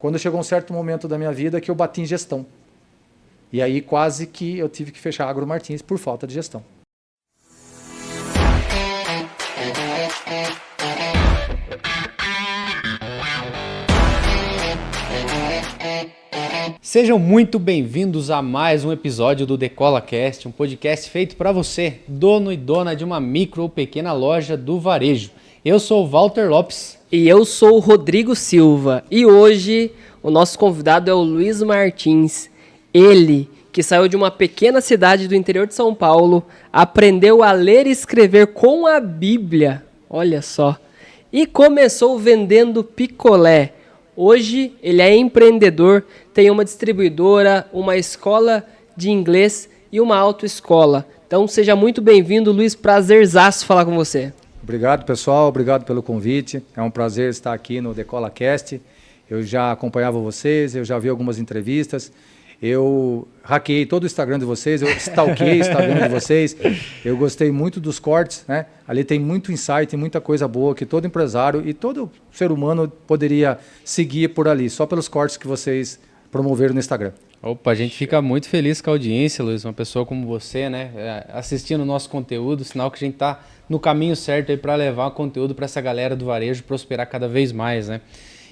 Quando chegou um certo momento da minha vida que eu bati em gestão. E aí quase que eu tive que fechar a Agro Martins por falta de gestão. Sejam muito bem-vindos a mais um episódio do Decola Cast, um podcast feito para você, dono e dona de uma micro ou pequena loja do varejo. Eu sou o Walter Lopes. E eu sou o Rodrigo Silva. E hoje o nosso convidado é o Luiz Martins. Ele, que saiu de uma pequena cidade do interior de São Paulo, aprendeu a ler e escrever com a Bíblia, olha só, e começou vendendo picolé. Hoje ele é empreendedor, tem uma distribuidora, uma escola de inglês e uma autoescola. Então seja muito bem-vindo, Luiz, prazerzaço falar com você. Obrigado, pessoal, obrigado pelo convite. É um prazer estar aqui no Decola Cast. Eu já acompanhava vocês, eu já vi algumas entrevistas. Eu hackeei todo o Instagram de vocês, eu stalkeei o Instagram de vocês. Eu gostei muito dos cortes, né? Ali tem muito insight, muita coisa boa que todo empresário e todo ser humano poderia seguir por ali, só pelos cortes que vocês promoveram no Instagram. Opa, a gente fica muito feliz com a audiência, Luiz, uma pessoa como você, né, assistindo o nosso conteúdo, sinal que a gente está no caminho certo aí para levar conteúdo para essa galera do varejo prosperar cada vez mais, né?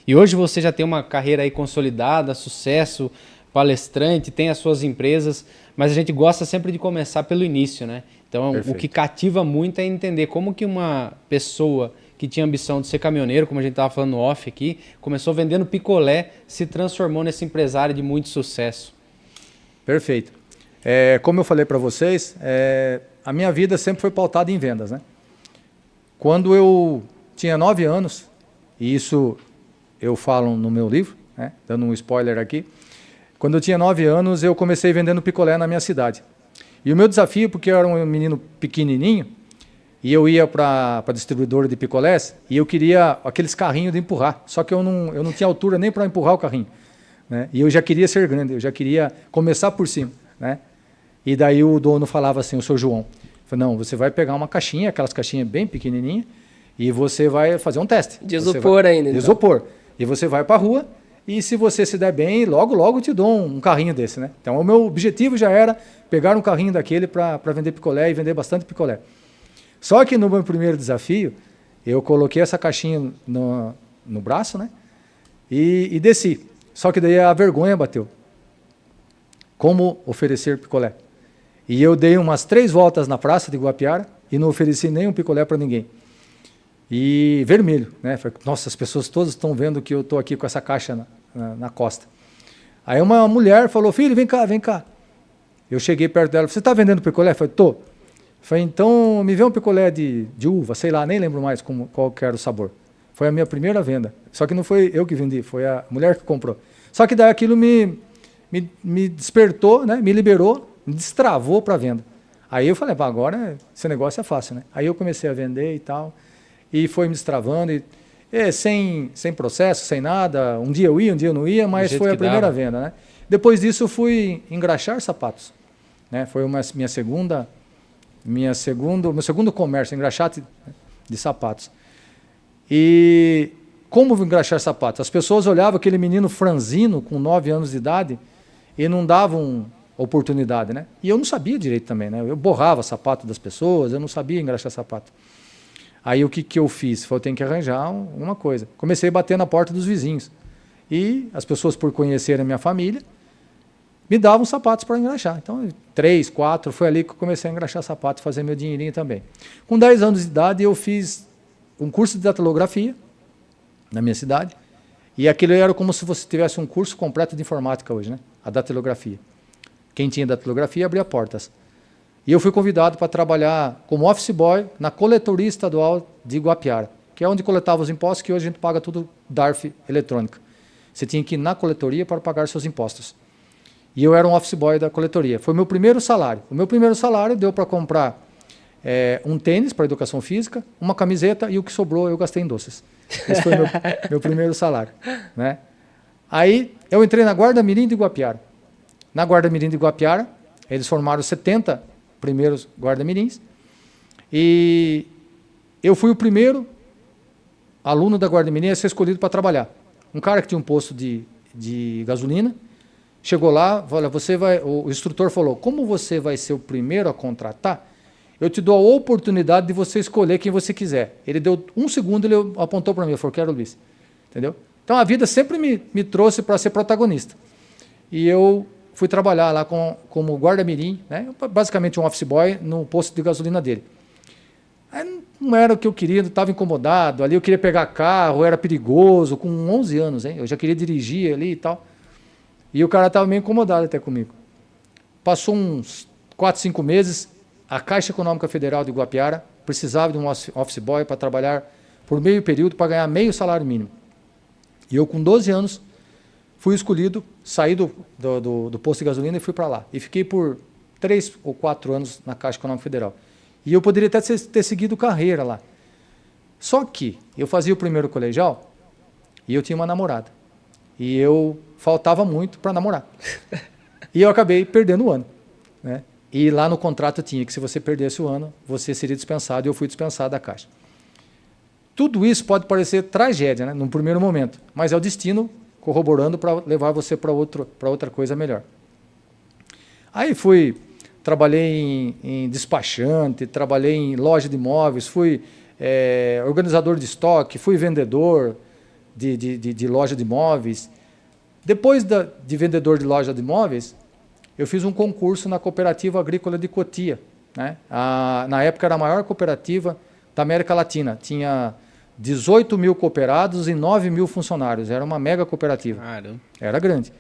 E hoje você já tem uma carreira aí consolidada, sucesso, palestrante, tem as suas empresas, mas a gente gosta sempre de começar pelo início, né? Então, perfeito. O que cativa muito é entender como que uma pessoa que tinha ambição de ser caminhoneiro, como a gente estava falando off aqui, começou vendendo picolé, se transformou nesse empresário de muito sucesso. Perfeito. Como eu falei para vocês, a minha vida sempre foi pautada em vendas, né? Quando eu tinha 9 anos, e isso eu falo no meu livro, né? Dando um spoiler aqui, quando eu tinha 9 anos, eu comecei vendendo picolé na minha cidade. E o meu desafio, porque eu era um menino pequenininho, e eu ia para a distribuidora de picolés, e eu queria aqueles carrinhos de empurrar. Só que eu não tinha altura nem para empurrar o carrinho, né? E eu já queria ser grande, eu já queria começar por cima, né? E daí o dono falava assim, o seu João, falou, não, você vai pegar uma caixinha, aquelas caixinhas bem pequenininhas, e você vai fazer um teste. De isopor ainda. De isopor. E você vai para a rua, e se você se der bem, logo, logo eu te dou um carrinho desse, né? Então, o meu objetivo já era pegar um carrinho daquele para vender picolé e vender bastante picolé. Só que no meu primeiro desafio, eu coloquei essa caixinha no braço, né? E desci. Só que daí a vergonha bateu. Como oferecer picolé? E eu dei umas 3 voltas na praça de Guapiara e não ofereci nenhum picolé para ninguém. E vermelho, né? Falei, nossa, as pessoas todas estão vendo que eu estou aqui com essa caixa na costa. Aí uma mulher falou, filho, vem cá, vem cá. Eu cheguei perto dela, você está vendendo picolé? Eu falei, tô. Falei, então me vê um picolé de uva, sei lá, nem lembro mais qual que era o sabor. Foi a minha primeira venda. Só que não foi eu que vendi, foi a mulher que comprou. Só que daí aquilo me despertou, né? Me liberou, me destravou para a venda. Aí eu falei, agora esse negócio é fácil, né? Aí eu comecei a vender e tal. E foi me destravando, sem processo, sem nada. Um dia eu ia, um dia eu não ia, mas foi a primeira venda, né? Depois disso eu fui engraxar sapatos, né? Foi meu segundo comércio, engraxar de sapatos. E como engraxar sapatos? As pessoas olhavam aquele menino franzino com 9 anos de idade e não davam oportunidade, né? E eu não sabia direito também, né? Eu borrava sapato das pessoas, eu não sabia engraxar sapato. Aí o que eu fiz? Eu tenho que arranjar uma coisa. Comecei a bater na porta dos vizinhos. E as pessoas, por conhecerem a minha família, me davam sapatos para engraxar. Então, 3, 4, foi ali que eu comecei a engraxar sapatos, fazer meu dinheirinho também. Com 10 anos de idade, eu fiz um curso de datilografia na minha cidade. E aquilo era como se você tivesse um curso completo de informática hoje, né? A datilografia. Quem tinha datilografia abria portas. E eu fui convidado para trabalhar como office boy na coletoria estadual de Guapiara, que é onde coletava os impostos, que hoje a gente paga tudo DARF eletrônica. Você tinha que ir na coletoria para pagar seus impostos. E eu era um office boy da coletoria. Foi o meu primeiro salário. O meu primeiro salário deu para comprar um tênis para educação física, uma camiseta e o que sobrou eu gastei em doces. Esse foi meu primeiro salário, né? Aí eu entrei na Guarda Mirim de Guapiara. Na Guarda Mirim de Guapiara, eles formaram 70 primeiros guarda-mirins, e eu fui o primeiro aluno da Guarda Mirim a ser escolhido para trabalhar. Um cara que tinha um posto de de gasolina. Chegou lá, olha, o instrutor falou, como você vai ser o primeiro a contratar, eu te dou a oportunidade de você escolher quem você quiser. Ele deu 1 segundo, ele apontou para mim, eu falei, quero o Luiz. Entendeu? Então a vida sempre me trouxe para ser protagonista. E eu fui trabalhar lá como guarda-mirim, né? Basicamente um office boy no posto de gasolina dele. Aí não era o que eu queria, estava incomodado, ali eu queria pegar carro, era perigoso, com 11 anos, hein? Eu já queria dirigir ali e tal. E o cara estava meio incomodado até comigo. Passou uns 4, 5 meses, a Caixa Econômica Federal de Guapiara precisava de um office boy para trabalhar por meio período para ganhar meio salário mínimo. E eu, com 12 anos, fui escolhido, saí do posto de gasolina e fui para lá. E fiquei por 3 ou 4 anos na Caixa Econômica Federal. E eu poderia até ter seguido carreira lá. Só que eu fazia o primeiro colegial e eu tinha uma namorada. E eu faltava muito para namorar. E eu acabei perdendo o ano, né? E lá no contrato tinha que se você perdesse o ano, você seria dispensado, e eu fui dispensado da Caixa. Tudo isso pode parecer tragédia, né, num primeiro momento, mas é o destino corroborando para levar você para outra coisa melhor. Aí trabalhei em despachante, trabalhei em loja de imóveis, fui organizador de estoque, fui vendedor de loja de imóveis. Depois de vendedor de loja de imóveis, eu fiz um concurso na Cooperativa Agrícola de Cotia, né? Na época era a maior cooperativa da América Latina. Tinha 18 mil cooperados e 9 mil funcionários. Era uma mega cooperativa. Caramba. Era grande.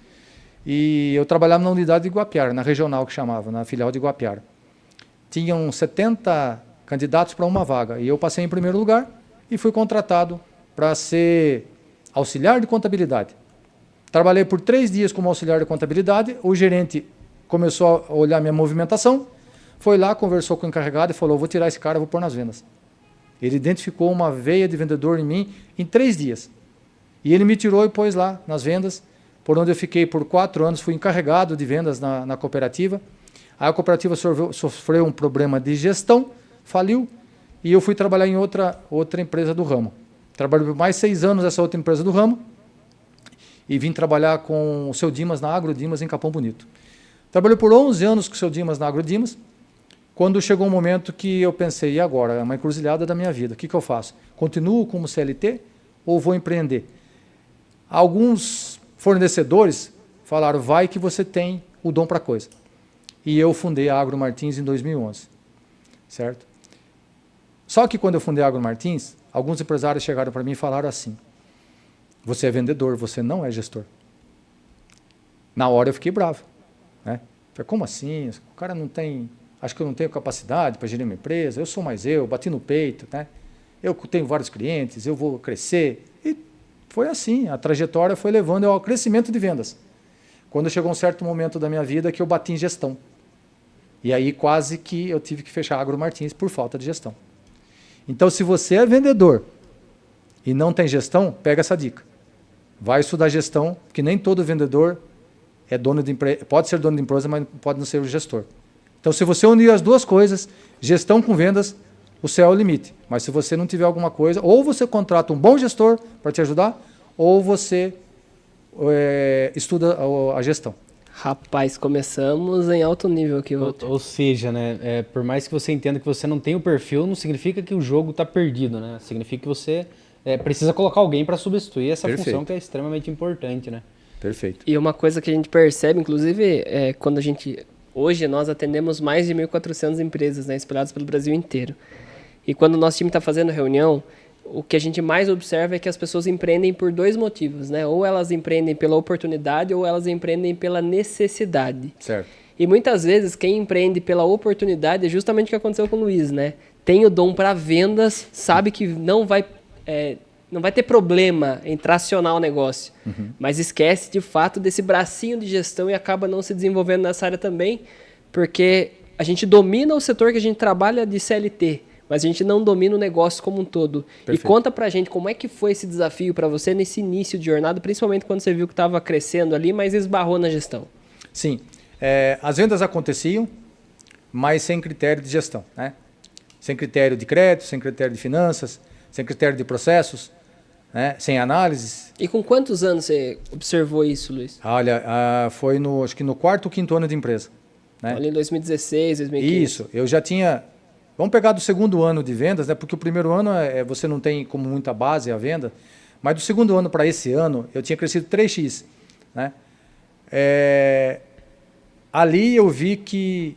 E eu trabalhava na unidade de Guapiara, na regional que chamava, na filial de Guapiara. Tinham 70 candidatos para uma vaga. E eu passei em primeiro lugar e fui contratado para ser auxiliar de contabilidade. Trabalhei por 3 dias como auxiliar de contabilidade. O gerente começou a olhar minha movimentação, foi lá, conversou com o encarregado e falou, vou tirar esse cara, vou pôr nas vendas. Ele identificou uma veia de vendedor em mim em 3 dias. E ele me tirou e pôs lá nas vendas, por onde eu fiquei por 4 anos, fui encarregado de vendas na cooperativa. Aí a cooperativa sofreu um problema de gestão, faliu, e eu fui trabalhar em outra empresa do ramo. Trabalhei por mais 6 anos nessa outra empresa do ramo, e vim trabalhar com o seu Dimas na Agrodimas em Capão Bonito. Trabalhei por 11 anos com o seu Dimas na Agrodimas, quando chegou um momento que eu pensei, e agora? É uma encruzilhada da minha vida, o que eu faço? Continuo como CLT ou vou empreender? Alguns fornecedores falaram, vai que você tem o dom para coisa. E eu fundei a Agro Martins em 2011, certo? Só que quando eu fundei a Agro Martins, alguns empresários chegaram para mim e falaram assim, você é vendedor, você não é gestor. Na hora eu fiquei bravo, né? Falei, como assim? O cara não tem, acho que eu não tenho capacidade para gerir uma empresa, eu sou mais eu, bati no peito, né? Eu tenho vários clientes, eu vou crescer. E foi assim, a trajetória foi levando ao crescimento de vendas. Quando chegou um certo momento da minha vida que eu bati em gestão. E aí quase que eu tive que fechar a Agro Martins por falta de gestão. Então, se você é vendedor e não tem gestão, pega essa dica. Vai estudar gestão, que nem todo vendedor é dono de empresa, pode ser dono de empresa, mas pode não ser o gestor. Então, se você unir as duas coisas, gestão com vendas, o céu é o limite. Mas se você não tiver alguma coisa, ou você contrata um bom gestor para te ajudar, ou você estuda a gestão. Rapaz, começamos em alto nível aqui. Ou seja, né, por mais que você entenda que você não tem o perfil, não significa que o jogo está perdido, né? Significa que você precisa colocar alguém para substituir essa função que é extremamente importante, né? Perfeito. E uma coisa que a gente percebe, inclusive, quando a gente... Hoje nós atendemos mais de 1.400 empresas, né, espalhadas pelo Brasil inteiro. E quando o nosso time está fazendo reunião, o que a gente mais observa é que as pessoas empreendem por 2 motivos, né? Ou elas empreendem pela oportunidade ou elas empreendem pela necessidade. Certo. E muitas vezes quem empreende pela oportunidade é justamente o que aconteceu com o Luiz, né? Tem o dom para vendas, sabe que não vai ter problema em tracionar o negócio, mas esquece de fato desse bracinho de gestão e acaba não se desenvolvendo nessa área também, porque a gente domina o setor que a gente trabalha de CLT, mas a gente não domina o negócio como um todo. Perfeito. E conta pra gente como é que foi esse desafio para você nesse início de jornada, principalmente quando você viu que estava crescendo ali, mas esbarrou na gestão. Sim, as vendas aconteciam, mas sem critério de gestão, né? Sem critério de crédito, sem critério de finanças, sem critério de processos. né? Sem análises. E com quantos anos você observou isso, Luiz? Olha, foi acho que no 4º ou 5º ano de empresa. Né? Ali em 2016, 2015. Isso, eu já tinha... Vamos pegar do 2º ano de vendas, né? Porque o primeiro ano você não tem como muita base a venda, mas do 2º ano para esse ano eu tinha crescido 3x. Né? Ali eu vi que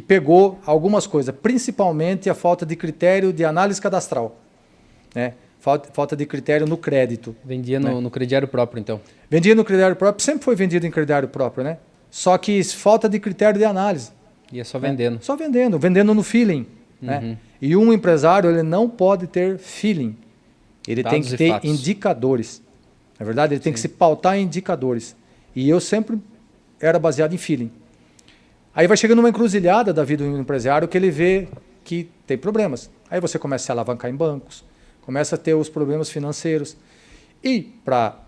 pegou algumas coisas, principalmente a falta de critério de análise cadastral. Né? Falta de critério no crédito. Vendia né? no crediário próprio, então. Vendia no crediário próprio, sempre foi vendido em crediário próprio, né? Só que falta de critério de análise. Ia só vendendo. Só vendendo no feeling. Né? E um empresário ele não pode ter feeling. Ele Dados tem que e ter fatos. indicadores. Na verdade, ele tem que se pautar em indicadores. E eu sempre era baseado em feeling. Aí vai chegando uma encruzilhada da vida do empresário que ele vê que tem problemas. Aí você começa a se alavancar em bancos, começa a ter os problemas financeiros. E para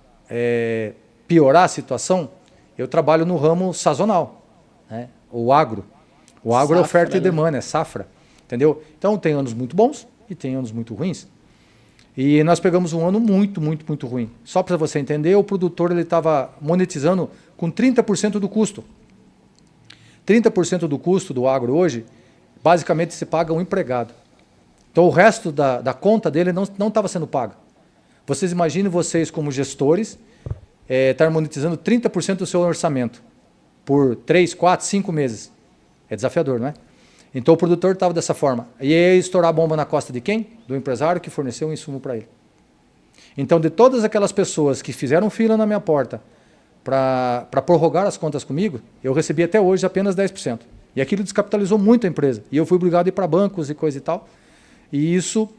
piorar a situação, eu trabalho no ramo sazonal, né? O agro. O agro Safra, é oferta e né? demanda, é safra. Entendeu? Então tem anos muito bons e tem anos muito ruins. E nós pegamos um ano muito, muito, muito ruim. Só para você entender, o produtor estava monetizando com 30% do custo. 30% do custo do agro hoje, basicamente se paga um empregado. Então o resto da conta dele não estava sendo pago. Vocês imaginem vocês como gestores estar monetizando 30% do seu orçamento por 3, 4, 5 meses. É desafiador, não é? Então o produtor estava dessa forma. E ia estourar a bomba na costa de quem? Do empresário que forneceu um insumo para ele. Então de todas aquelas pessoas que fizeram fila na minha porta para prorrogar as contas comigo, eu recebi até hoje apenas 10%. E aquilo descapitalizou muito a empresa. E eu fui obrigado a ir para bancos e coisa e tal. E isso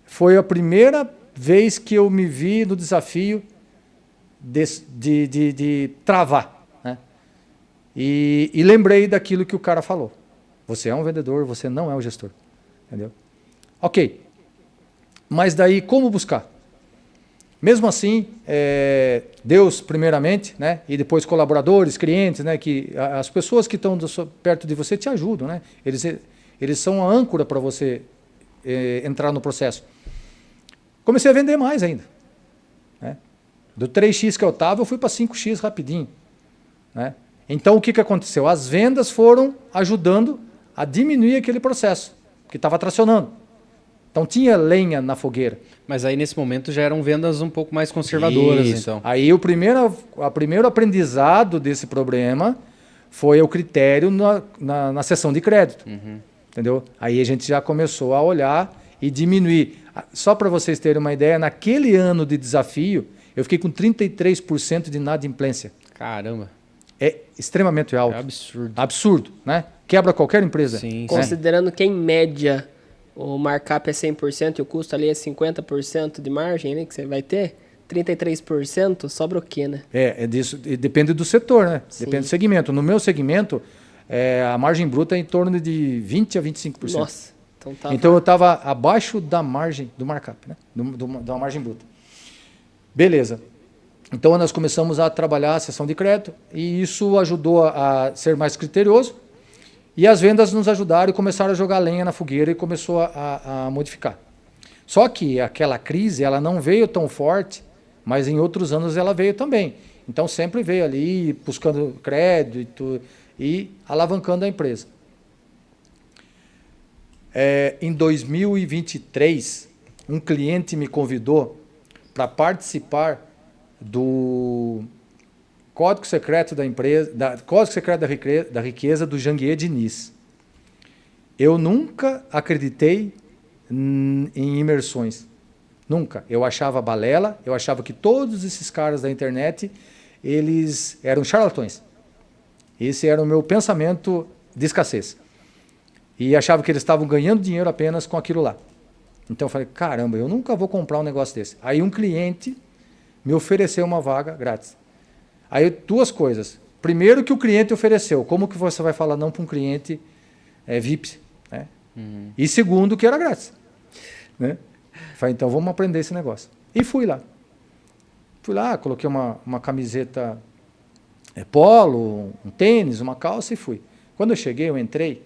foi a primeira vez que eu me vi no desafio de travar. Né? E lembrei daquilo que o cara falou. Você é um vendedor, você não é um gestor. Entendeu? Ok. Mas daí, como buscar? Mesmo assim, Deus primeiramente, né? E depois colaboradores, clientes, né? Que as pessoas que estão perto de você te ajudam. Né? Eles são a âncora para você entrar no processo. Comecei a vender mais ainda. Né? Do 3x que eu estava, eu fui para 5x rapidinho. Né? Então, o que aconteceu? As vendas foram ajudando a diminuir aquele processo, que estava tracionando. Então, tinha lenha na fogueira. Mas aí, nesse momento, já eram vendas um pouco mais conservadoras, Isso. então. Aí, o primeiro aprendizado desse problema foi o critério na seção de crédito. Entendeu? Aí a gente já começou a olhar e diminuir. Só para vocês terem uma ideia, naquele ano de desafio, eu fiquei com 33% de inadimplência. Caramba. É extremamente alto. É absurdo. Absurdo, né? Quebra qualquer empresa. Sim, né? Considerando que, em média, o markup é 100% e o custo ali é 50% de margem, né, que você vai ter, 33% sobra o quê, né? Disso, depende do setor, né? Sim. Depende do segmento. No meu segmento, a margem bruta é em torno de 20% a 25%. Nossa. Então eu estava abaixo da margem do markup, né? Da margem bruta. Beleza. Então nós começamos a trabalhar a seção de crédito e isso ajudou a ser mais criterioso e as vendas nos ajudaram e começaram a jogar lenha na fogueira e começou a modificar. Só que aquela crise ela não veio tão forte, mas em outros anos ela veio também. Então sempre veio ali buscando crédito e alavancando a empresa. Em 2023, um cliente me convidou para participar do Código Secreto da empresa, Código Secreto da Riqueza do Janguier Diniz. Eu nunca acreditei em imersões. Nunca. Eu achava balela, eu achava que todos esses caras da internet, eles eram charlatões. Esse era o meu pensamento de escassez. E achava que eles estavam ganhando dinheiro apenas com aquilo lá. Então eu falei, caramba, eu nunca vou comprar um negócio desse. Aí um cliente me ofereceu uma vaga grátis. Aí duas coisas. Primeiro que o cliente ofereceu. Como que você vai falar não para um cliente VIP? Né? E segundo que era grátis. Né? Falei, então vamos aprender esse negócio. E fui lá. Fui lá, coloquei uma camiseta polo, um tênis, uma calça e fui. Quando eu cheguei, eu entrei,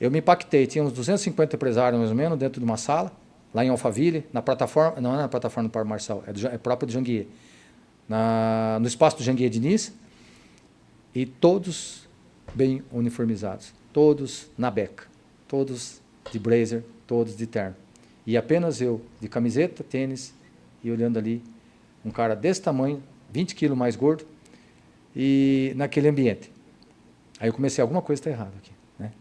eu me impactei. Tinha uns 250 empresários mais ou menos dentro de uma sala, lá em Alphaville, na plataforma, não é na plataforma do Parque Marçal, é própria do Janguier, no espaço do Janguier Diniz, e todos bem uniformizados, todos na beca, todos de blazer, todos de terno. E apenas eu, de camiseta, tênis, e olhando ali, um cara desse tamanho, 20 quilos mais gordo, e naquele ambiente. Aí eu comecei, alguma coisa está errada aqui. Né?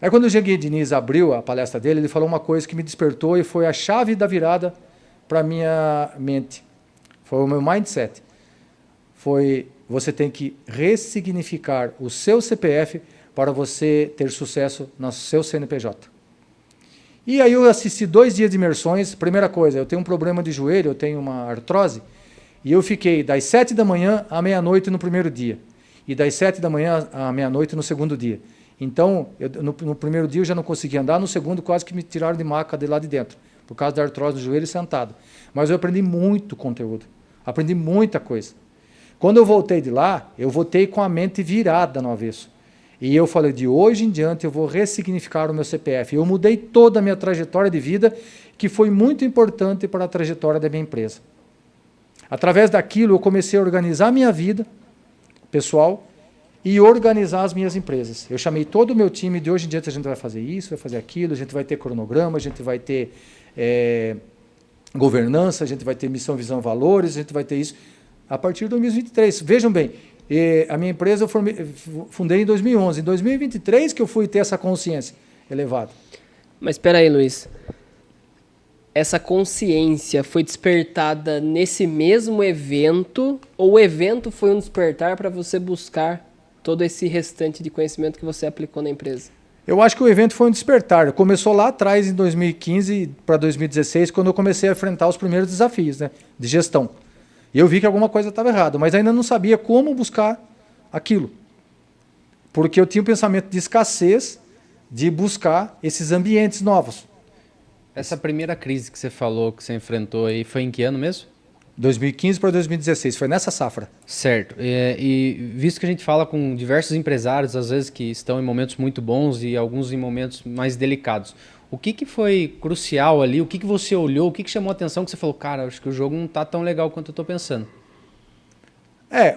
Aí quando o Janguier Diniz abriu a palestra dele, ele falou uma coisa que me despertou e foi a chave da virada para a minha mente. Foi o meu mindset. Foi, você tem que ressignificar o seu CPF para você ter sucesso no seu CNPJ. E aí eu assisti 2 dias de imersões. Primeira coisa, eu tenho um problema de joelho, eu tenho uma artrose, e eu fiquei das 7 da manhã à meia-noite no primeiro dia, e das 7 da manhã à meia-noite no segundo dia. Então, no primeiro dia eu já não conseguia andar, no segundo quase que me tiraram de maca de lá de dentro, por causa da artrose do joelho sentado. Mas eu aprendi muito conteúdo, aprendi muita coisa. Quando eu voltei de lá, eu voltei com a mente virada no avesso. E eu falei, de hoje em diante eu vou ressignificar o meu CPF. Eu mudei toda a minha trajetória de vida, que foi muito importante para a trajetória da minha empresa. Através daquilo eu comecei a organizar a minha vida pessoal e organizar as minhas empresas. Eu chamei todo o meu time, de hoje em diante a gente vai fazer isso, vai fazer aquilo, a gente vai ter cronograma, a gente vai ter governança, a gente vai ter missão, visão, valores, a gente vai ter isso a partir de 2023. Vejam bem, a minha empresa eu fundei em 2011. Em 2023 que eu fui ter essa consciência elevada. Mas espera aí, Luiz. Essa consciência foi despertada nesse mesmo evento ou o evento foi um despertar para você buscar todo esse restante de conhecimento que você aplicou na empresa? Eu acho que o evento foi um despertar. Começou lá atrás, em 2015 para 2016, quando eu comecei a enfrentar os primeiros desafios, né, de gestão. E eu vi que alguma coisa estava errada, mas ainda não sabia como buscar aquilo. Porque eu tinha um pensamento de escassez, de buscar esses ambientes novos. Essa primeira crise que você falou, que você enfrentou aí, foi em que ano mesmo? 2015 para 2016, foi nessa safra. Certo. E visto que a gente fala com diversos empresários, às vezes que estão em momentos muito bons e alguns em momentos mais delicados, o que foi crucial ali? O que você olhou? O que chamou a atenção que você falou, cara, acho que o jogo não está tão legal quanto eu estou pensando?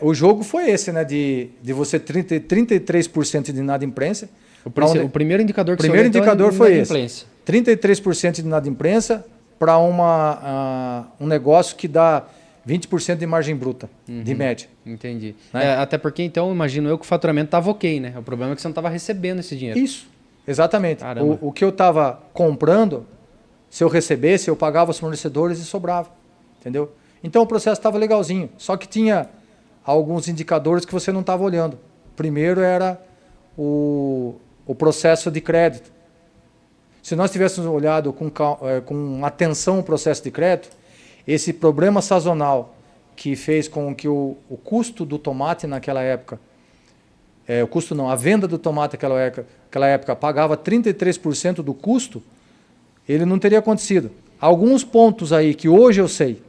O jogo foi esse, né? De você 33% de inadimplência. O primeiro indicador que você olhou, indicador foi esse. 33% de inadimplência para um negócio que dá 20% de margem bruta, de média. Entendi. Né? Até porque, então, imagino eu que o faturamento estava ok, né? O problema é que você não estava recebendo esse dinheiro. Isso, exatamente. O que eu estava comprando, se eu recebesse, eu pagava os fornecedores e sobrava. Entendeu? Então o processo estava legalzinho, só que tinha alguns indicadores que você não estava olhando. Primeiro era o processo de crédito. Se nós tivéssemos olhado com atenção o processo de crédito, esse problema sazonal que fez com que o custo do tomate naquela época, a venda do tomate naquela época pagava 33% do custo, ele não teria acontecido. Alguns pontos aí que hoje eu sei,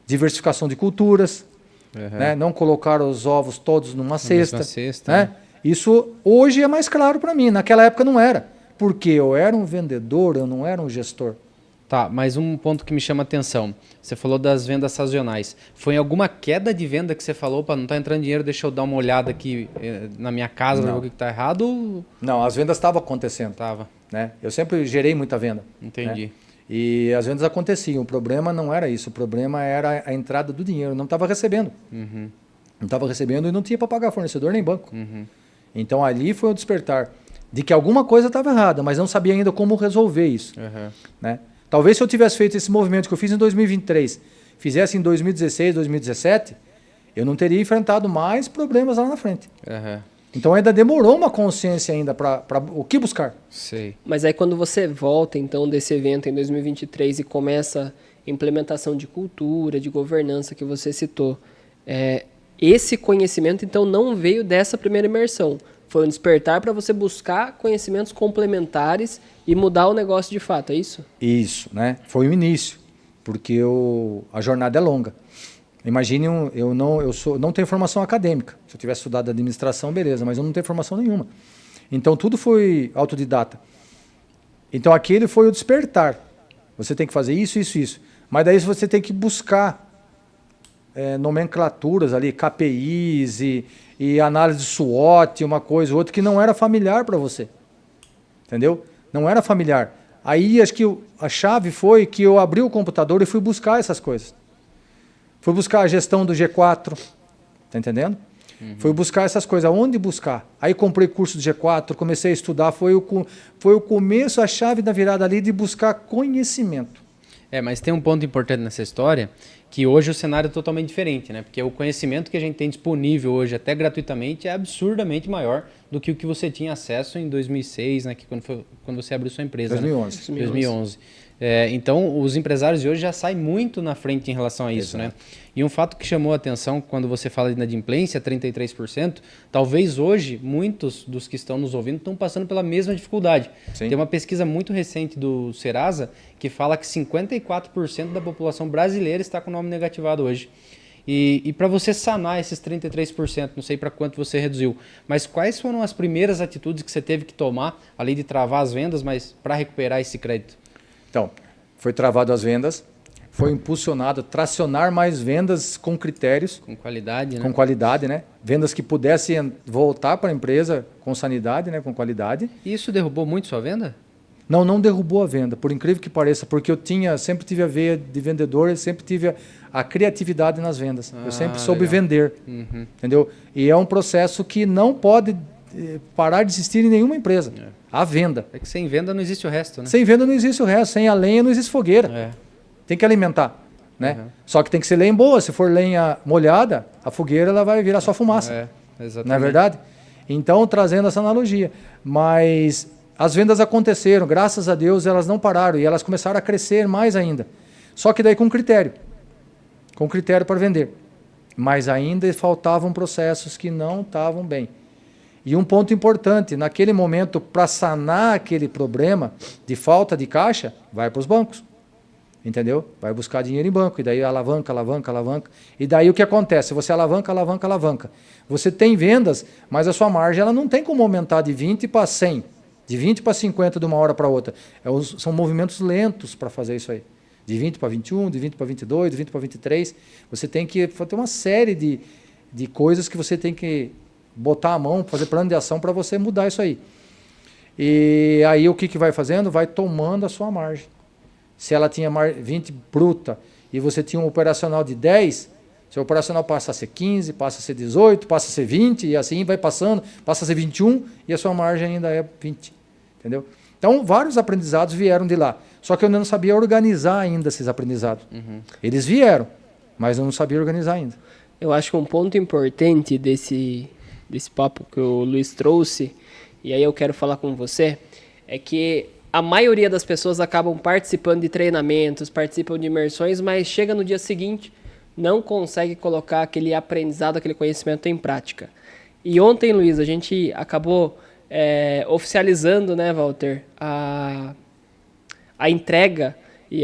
diversificação de culturas, né? Não colocar os ovos todos numa cesta. Né? Isso hoje é mais claro para mim, naquela época não era. Porque eu era um vendedor, eu não era um gestor. Tá, mas um ponto que me chama a atenção. Você falou das vendas sazonais. Foi alguma queda de venda que você falou, para não estar entrando dinheiro, deixa eu dar uma olhada aqui na minha casa para ver o que está errado? Não, as vendas estavam acontecendo. Né? Eu sempre gerei muita venda. Entendi. Né? E as vendas aconteciam. O problema não era isso. O problema era a entrada do dinheiro. Eu não estava recebendo. Não estava recebendo e não tinha para pagar fornecedor nem banco. Então ali foi o despertar de que alguma coisa estava errada, mas não sabia ainda como resolver isso. Né? Talvez se eu tivesse feito esse movimento que eu fiz em 2023, fizesse em 2016, 2017, eu não teria enfrentado mais problemas lá na frente. Então ainda demorou uma consciência ainda para o que buscar. Sei. Mas aí quando você volta então desse evento em 2023 e começa a implementação de cultura, de governança que você citou, esse conhecimento então não veio dessa primeira imersão. Foi um despertar para você buscar conhecimentos complementares e mudar o negócio de fato, é isso? Isso, né? Foi o início, porque a jornada é longa. Imagine, eu não tenho formação acadêmica. Se eu tivesse estudado administração, beleza, mas eu não tenho formação nenhuma. Então tudo foi autodidata. Então aquele foi o despertar. Você tem que fazer isso, isso, isso. Mas daí você tem que buscar nomenclaturas ali, KPIs e análise de SWOT, uma coisa ou outra, que não era familiar para você. Entendeu? Não era familiar. Aí acho que a chave foi que eu abri o computador e fui buscar essas coisas. Fui buscar a gestão do G4, tá entendendo? Fui buscar essas coisas. Onde buscar? Aí comprei curso do G4, comecei a estudar, foi o começo, a chave da virada ali de buscar conhecimento. Mas tem um ponto importante nessa história, que hoje o cenário é totalmente diferente, né? Porque o conhecimento que a gente tem disponível hoje, até gratuitamente, é absurdamente maior do que o que você tinha acesso em 2006, né? Que quando você abriu sua empresa. 2011. Né? 2011. Então, os empresários de hoje já saem muito na frente em relação a isso, né? E um fato que chamou a atenção quando você fala de inadimplência, 33%, talvez hoje muitos dos que estão nos ouvindo estão passando pela mesma dificuldade. Sim. Tem uma pesquisa muito recente do Serasa que fala que 54% da população brasileira está com o nome negativado hoje. E para você sanar esses 33%, não sei para quanto você reduziu, mas quais foram as primeiras atitudes que você teve que tomar, além de travar as vendas, mas para recuperar esse crédito? Então, foi travado as vendas, foi impulsionado, tracionar mais vendas com critérios. Com qualidade, né? Com qualidade, né? Vendas que pudessem voltar para a empresa com sanidade, né? Com qualidade. E isso derrubou muito sua venda? Não derrubou a venda, por incrível que pareça, porque eu sempre tive a veia de vendedor, eu sempre tive a criatividade nas vendas. Eu sempre soube vender, entendeu? E é um processo que não pode parar de existir em nenhuma empresa. A venda. É que sem venda não existe o resto, né? Sem venda não existe o resto, sem a lenha não existe fogueira. Tem que alimentar, né? Só que tem que ser lenha boa. Se for lenha molhada, a fogueira ela vai virar só fumaça. Exatamente. Não é verdade? Então, trazendo essa analogia. Mas as vendas aconteceram, graças a Deus elas não pararam e elas começaram a crescer mais ainda. Só que daí com critério para vender. Mas ainda faltavam processos que não estavam bem. E um ponto importante, naquele momento, para sanar aquele problema de falta de caixa, vai para os bancos. Entendeu? Vai buscar dinheiro em banco. E daí alavanca. E daí o que acontece? Você alavanca. Você tem vendas, mas a sua margem ela não tem como aumentar de 20 para 100, de 20 para 50 de uma hora para outra. São movimentos lentos para fazer isso aí. De 20 para 21, de 20 para 22, de 20 para 23. Você tem que ter uma série de coisas que você tem que botar a mão, fazer plano de ação para você mudar isso aí. E aí o que vai fazendo? Vai tomando a sua margem. Se ela tinha 20 bruta e você tinha um operacional de 10, seu operacional passa a ser 15, passa a ser 18, passa a ser 20 e assim vai passando, passa a ser 21 e a sua margem ainda é 20. Entendeu? Então vários aprendizados vieram de lá. Só que eu não sabia organizar ainda esses aprendizados. Eles vieram, mas eu não sabia organizar ainda. Eu acho que um ponto importante desse papo que o Luiz trouxe, e aí eu quero falar com você, é que a maioria das pessoas acabam participando de treinamentos, participam de imersões, mas chega no dia seguinte, não consegue colocar aquele aprendizado, aquele conhecimento em prática. E ontem, Luiz, a gente acabou oficializando, né, Walter, a entrega e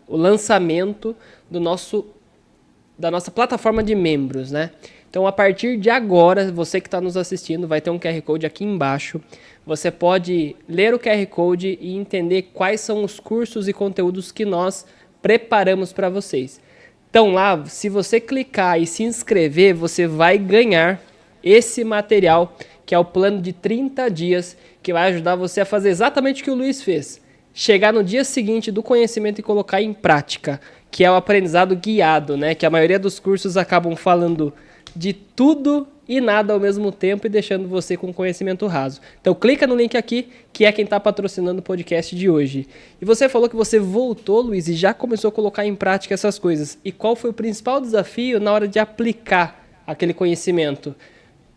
o lançamento da nossa plataforma de membros, né? Então, a partir de agora, você que está nos assistindo, vai ter um QR Code aqui embaixo. Você pode ler o QR Code e entender quais são os cursos e conteúdos que nós preparamos para vocês. Então, lá, se você clicar e se inscrever, você vai ganhar esse material, que é o plano de 30 dias, que vai ajudar você a fazer exatamente o que o Luiz fez. Chegar no dia seguinte do conhecimento e colocar em prática, que é o aprendizado guiado, né? Que a maioria dos cursos acabam falando de tudo e nada ao mesmo tempo e deixando você com conhecimento raso. Então clica no link aqui, que é quem está patrocinando o podcast de hoje. E você falou que você voltou, Luiz, e já começou a colocar em prática essas coisas. E qual foi o principal desafio na hora de aplicar aquele conhecimento?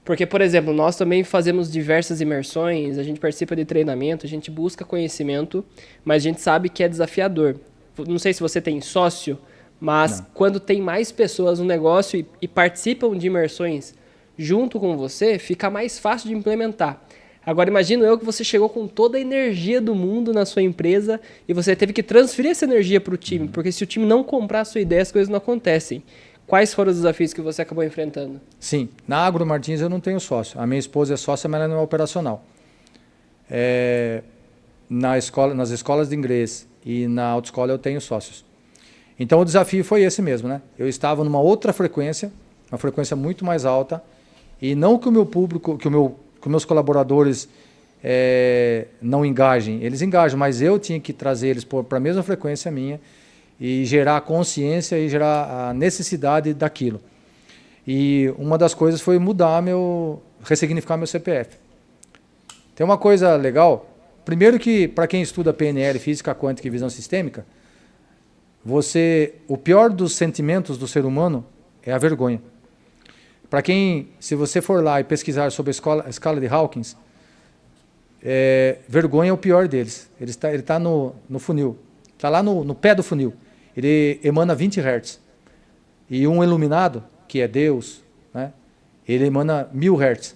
Porque, por exemplo, nós também fazemos diversas imersões, a gente participa de treinamento, a gente busca conhecimento, mas a gente sabe que é desafiador. Não sei se você tem sócio, mas quando tem mais pessoas no negócio e participam de imersões junto com você, fica mais fácil de implementar. Agora, imagino eu que você chegou com toda a energia do mundo na sua empresa e você teve que transferir essa energia para o time, porque se o time não comprar a sua ideia, as coisas não acontecem. Quais foram os desafios que você acabou enfrentando? Sim, na Agro Martins eu não tenho sócio. A minha esposa é sócia, mas ela não é operacional. Nas escolas de inglês e na autoescola eu tenho sócios. Então o desafio foi esse mesmo, né? Eu estava numa outra frequência, uma frequência muito mais alta, e não que o meu público, que meus colaboradores não engajem, eles engajam, mas eu tinha que trazer eles para a mesma frequência minha e gerar consciência e gerar a necessidade daquilo. E uma das coisas foi ressignificar meu CPF. Tem uma coisa legal, primeiro que para quem estuda PNL, física quântica e visão sistêmica, o pior dos sentimentos do ser humano é a vergonha. Se você for lá e pesquisar sobre a escala de Hawkins, vergonha é o pior deles. Ele está no funil, está lá no pé do funil. Ele emana 20 Hz. E um iluminado, que é Deus, né, ele emana 1000 Hz.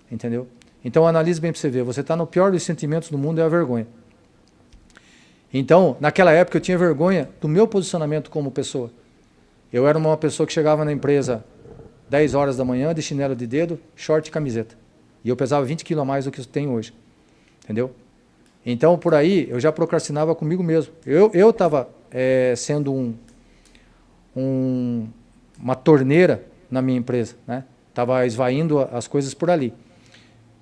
Entendeu? Então analise bem para você ver. Você está no pior dos sentimentos do mundo, é a vergonha. Então, naquela época eu tinha vergonha do meu posicionamento como pessoa. Eu era uma pessoa que chegava na empresa 10 horas da manhã, de chinelo de dedo, short e camiseta. E eu pesava 20 quilos a mais do que eu tenho hoje. Entendeu? Então, por aí, eu já procrastinava comigo mesmo. Eu estava sendo uma torneira na minha empresa, né? Estava esvaindo as coisas por ali.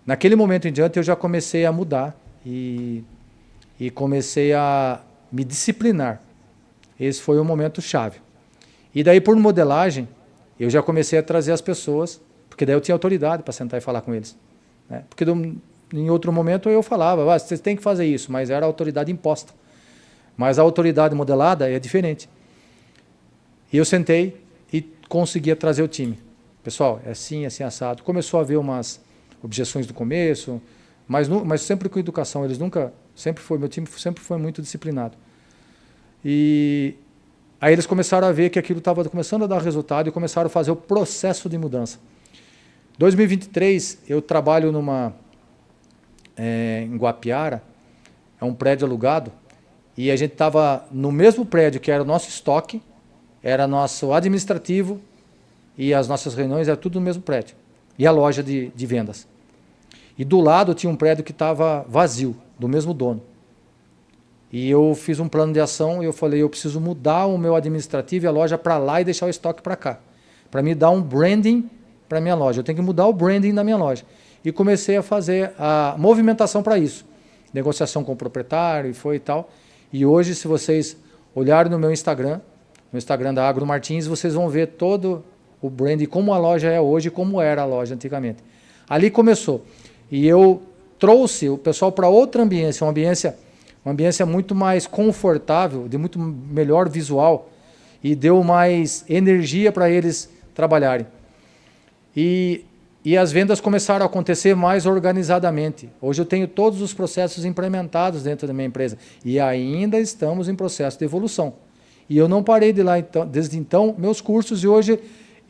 Naquele momento em diante, eu já comecei a mudar e comecei a me disciplinar. Esse foi o momento chave. E daí, por modelagem, eu já comecei a trazer as pessoas, porque daí eu tinha autoridade para sentar e falar com eles, né? Porque em outro momento eu falava, vocês têm que fazer isso, mas era a autoridade imposta. Mas a autoridade modelada é diferente. E eu sentei e conseguia trazer o time. Pessoal, é assim, assado. Começou a haver umas objeções do começo, mas sempre com educação. Meu time sempre foi muito disciplinado. E aí eles começaram a ver que aquilo estava começando a dar resultado e começaram a fazer o processo de mudança. 2023, eu trabalho em Guapiara, é um prédio alugado, e a gente estava no mesmo prédio que era o nosso estoque, era nosso administrativo, e as nossas reuniões eram tudo no mesmo prédio. E a loja de vendas. E do lado tinha um prédio que estava vazio, do mesmo dono. E eu fiz um plano de ação e eu falei, eu preciso mudar o meu administrativo e a loja para lá e deixar o estoque para cá. Para me dar um branding para a minha loja. Eu tenho que mudar o branding da minha loja. E comecei a fazer a movimentação para isso. Negociação com o proprietário e tal. E hoje, se vocês olharem no Instagram da Agro Martins, vocês vão ver todo o branding, como a loja é hoje e como era a loja antigamente. Ali começou. E eu trouxe o pessoal para outra ambiência, uma ambiência muito mais confortável, de muito melhor visual, e deu mais energia para eles trabalharem. E as vendas começaram a acontecer mais organizadamente. Hoje eu tenho todos os processos implementados dentro da minha empresa, e ainda estamos em processo de evolução. E eu não parei de lá desde então meus cursos, e hoje